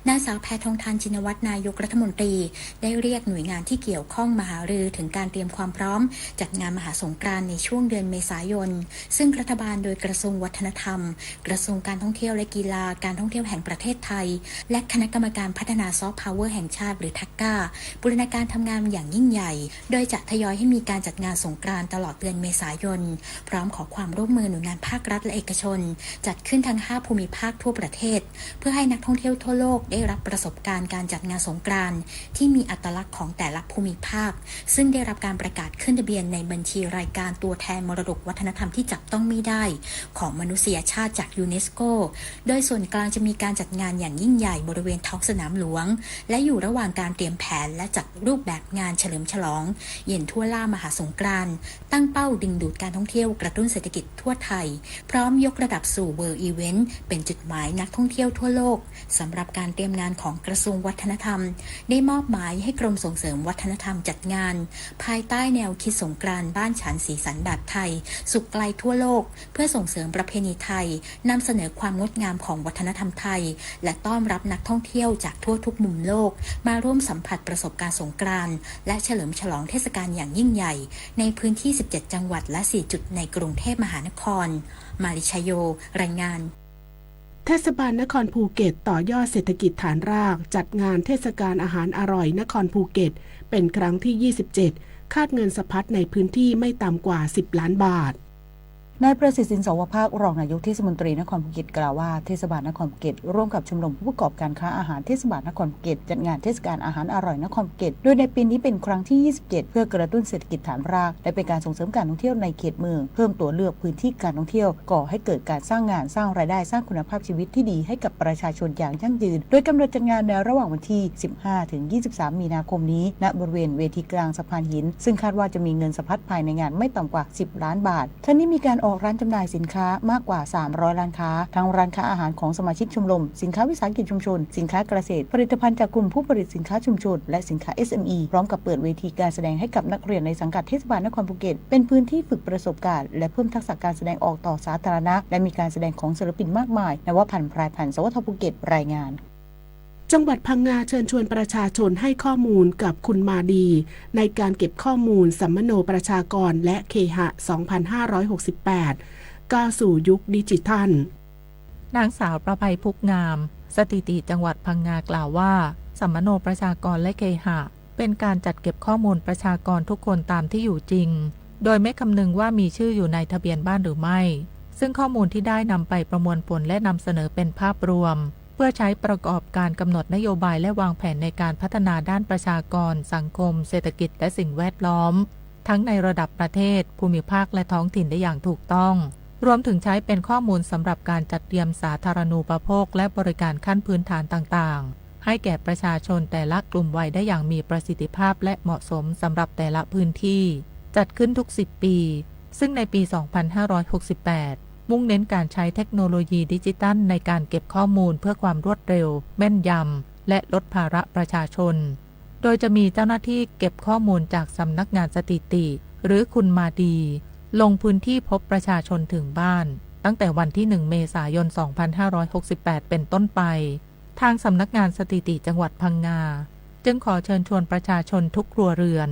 นางสาวแพทองธารชินวัตรนายกรัฐมนตรีได้เรียกหน่วยงานที่เกี่ยวข้องมาหารือถึงการเตรียมความพร้อมจัดงานมหาสงกรานต์ในช่วงเดือนเมษายนซึ่งรัฐบาลโดยกระทรวงวัฒนธรรมกระทรวงการท่องเที่ยวและกีฬาการท่องเที่ยวแห่งประเทศไทยและคณะกรรมการพัฒนาซอฟต์พาวเวอร์แห่งชาติหรือทักก้าบูรณาการทำงานอย่างยิ่งใหญ่โดยจะทยอยให้มีการจัดงานสงกรานต์ตลอดเดือนเมษายนพร้อมขอความร่วมมือหน่วยงานภาครัฐและเอกชนจัดขึ้นทั้ง5ภูมิภาคทั่วประเทศเพื่อให้นักท่องเที่ยวทั่วโลกได้รับประสบการณ์การจัดงานสงกรานต์ที่มีอัตลักษณ์ของแต่ละภูมิภาคซึ่งได้รับการประกาศขึ้นทะเบียนในบัญชีรายการตัวแทนมรดกวัฒนธรรมที่จับต้องไม่ได้ของมนุษยชาติจากยูเนสโกโดยส่วนกลางจะมีการจัดงานอย่างยิ่งใหญ่บริเวณท้องสนามหลวงและอยู่ระหว่างการเตรียมแผนและจัดรูปแบบงานเฉลิมฉลองเย็นทั่วล่ามหาสงกรานต์ตั้งเป้าดึงดูดการท่องเที่ยวกระตุ้นเศรษฐกิจทั่วไทยพร้อมยกระดับสู่เวิลด์อีเวนต์เป็นจุดหมายนักท่องเที่ยวทั่วโลกสำหรับการเตรียมงานของกระทรวงวัฒนธรรมได้มอบหมายให้กรมส่งเสริมวัฒนธรรมจัดงานภายใต้แนวคิดสงกรานต์บ้านฉันสีสันแบบไทยสุขไกลทั่วโลกเพื่อส่งเสริมประเพณีไทยนำเสนอความงดงามของวัฒนธรรมไทยและต้อนรับนักท่องเที่ยวจากทั่วทุกมุมโลกมาร่วมสัมผัสประสบการณ์สงกรานต์และเฉลิมฉลองเทศกาลอย่างยิ่งใหญ่ในพื้นที่17จังหวัดและ4จุดในกรุงเทพมหานครมาริชโยรายงานเทศบาลนครภูเก็ตต่อยอดเศรษฐกิจฐานรากจัดงานเทศกาลอาหารอร่อยนครภูเก็ตเป็นครั้งที่27คาดเงินสะพัดในพื้นที่ไม่ต่ำกว่า10ล้านบาทนายประสิทธิ์สินสวภาครองนายกเทศมนตรีนครภูเก็ตกล่าวว่าเทศบาลนครภูเก็ตร่วมกับชมรมผู้ประกอบการค้าอาหารเทศบาลนครภูเก็ตจัดงานเทศกาลอาหารอร่อยนครภูเก็ตโดยในปีนี้เป็นครั้งที่27เพื่อกระตุ้นเศรษฐกิจฐานรากและเป็นการส่งเสริมการท่องเที่ยวในเขตเมืองเพิ่มตัวเลือกพื้นที่การท่องเที่ยวก่อให้เกิดการสร้างงานสร้างรายได้สร้างคุณภาพชีวิตที่ดีให้กับประชาชนอย่างยั่งยืนโดยกำหนดจัดงานในระหว่างวันที่15ถึง23มีนาคมนี้ณบริเวณเวทีกลางสะพานหินซึ่งคาดว่าจะมีเงินสะพัดภายในงานไม่ต่ำกว่า10ล้านบาททั้งนี้มีการออกร้านจำหน่ายสินค้ามากกว่า300ร้านค้าทั้งร้านค้าอาหารของสมาชิกชมรมสินค้าวิสาหกิจชุมชนสินค้าเกษตรผลิตภัณฑ์จากกลุ่มผู้ผลิตสินค้าชุมชนและสินค้า SME พร้อมกับเปิดเวทีการแสดงให้กับนักเรียนในสังกัดเทศบาลนครภูเก็ตเป็นพื้นที่ฝึกประสบการณ์และเพิ่มทักษะการแสดงออกต่อสาธารณะและมีการแสดงของศิลปินมากมายนวพันธ์พรายพันธ์สวทภูเก็ตรายงานจังหวัดพังงาเชิญชวนประชาชนให้ข้อมูลกับคุณมาดีในการเก็บข้อมูลสัมมโนประชากรและเคหะ 2568ก้าวสู่ยุคดิจิทัลนางสาวประภัยพุกงามสถิติจังหวัดพังงากล่าวว่าสัมมโนประชากรและเคหะเป็นการจัดเก็บข้อมูลประชากรทุกคนตามที่อยู่จริงโดยไม่คำนึงว่ามีชื่ออยู่ในทะเบียนบ้านหรือไม่ซึ่งข้อมูลที่ได้นำไปประมวลผลและนำเสนอเป็นภาพรวมเพื่อใช้ประกอบการกำหนดนโยบายและวางแผนในการพัฒนาด้านประชากรสังคมเศรษฐกิจและสิ่งแวดล้อมทั้งในระดับประเทศภูมิภาคและท้องถิ่นได้อย่างถูกต้องรวมถึงใช้เป็นข้อมูลสำหรับการจัดเตรียมสาธารณูปโภคและบริการขั้นพื้นฐานต่างๆให้แก่ประชาชนแต่ละกลุ่มวัยได้อย่างมีประสิทธิภาพและเหมาะสมสำหรับแต่ละพื้นที่จัดขึ้นทุก10ปีซึ่งในปี 2568มุ่งเน้นการใช้เทคโนโลยีดิจิทัลในการเก็บข้อมูลเพื่อความรวดเร็วแม่นยำและลดภาระประชาชนโดยจะมีเจ้าหน้าที่เก็บข้อมูลจากสำนักงานสถิติหรือคุณมาดีลงพื้นที่พบประชาชนถึงบ้านตั้งแต่วันที่1เมษายน 2568เป็นต้นไปทางสำนักงานสถิติจังหวัดพังงาจึงขอเชิญชวนประชาชนทุกครัวเรือน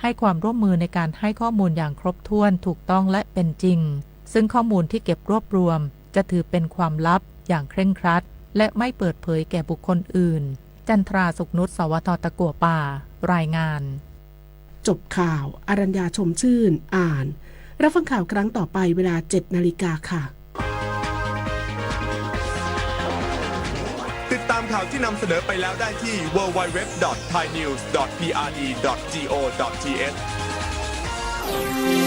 ให้ความร่วมมือในการให้ข้อมูลอย่างครบถ้วนถูกต้องและเป็นจริงซึ่งข้อมูลที่เก็บรวบรวมจะถือเป็นความลับอย่างเคร่งครัดและไม่เปิดเผยแก่บุคคลอื่นจันทราสุขนุชสวทตะกั่วป่ารายงานจบข่าวอรัญญาชมชื่นอ่านรับฟังข่าวครั้งต่อไปเวลา 7:00 น.ค่ะติดตามข่าวที่นำเสนอไปแล้วได้ที่ www.thainews.prd.go.th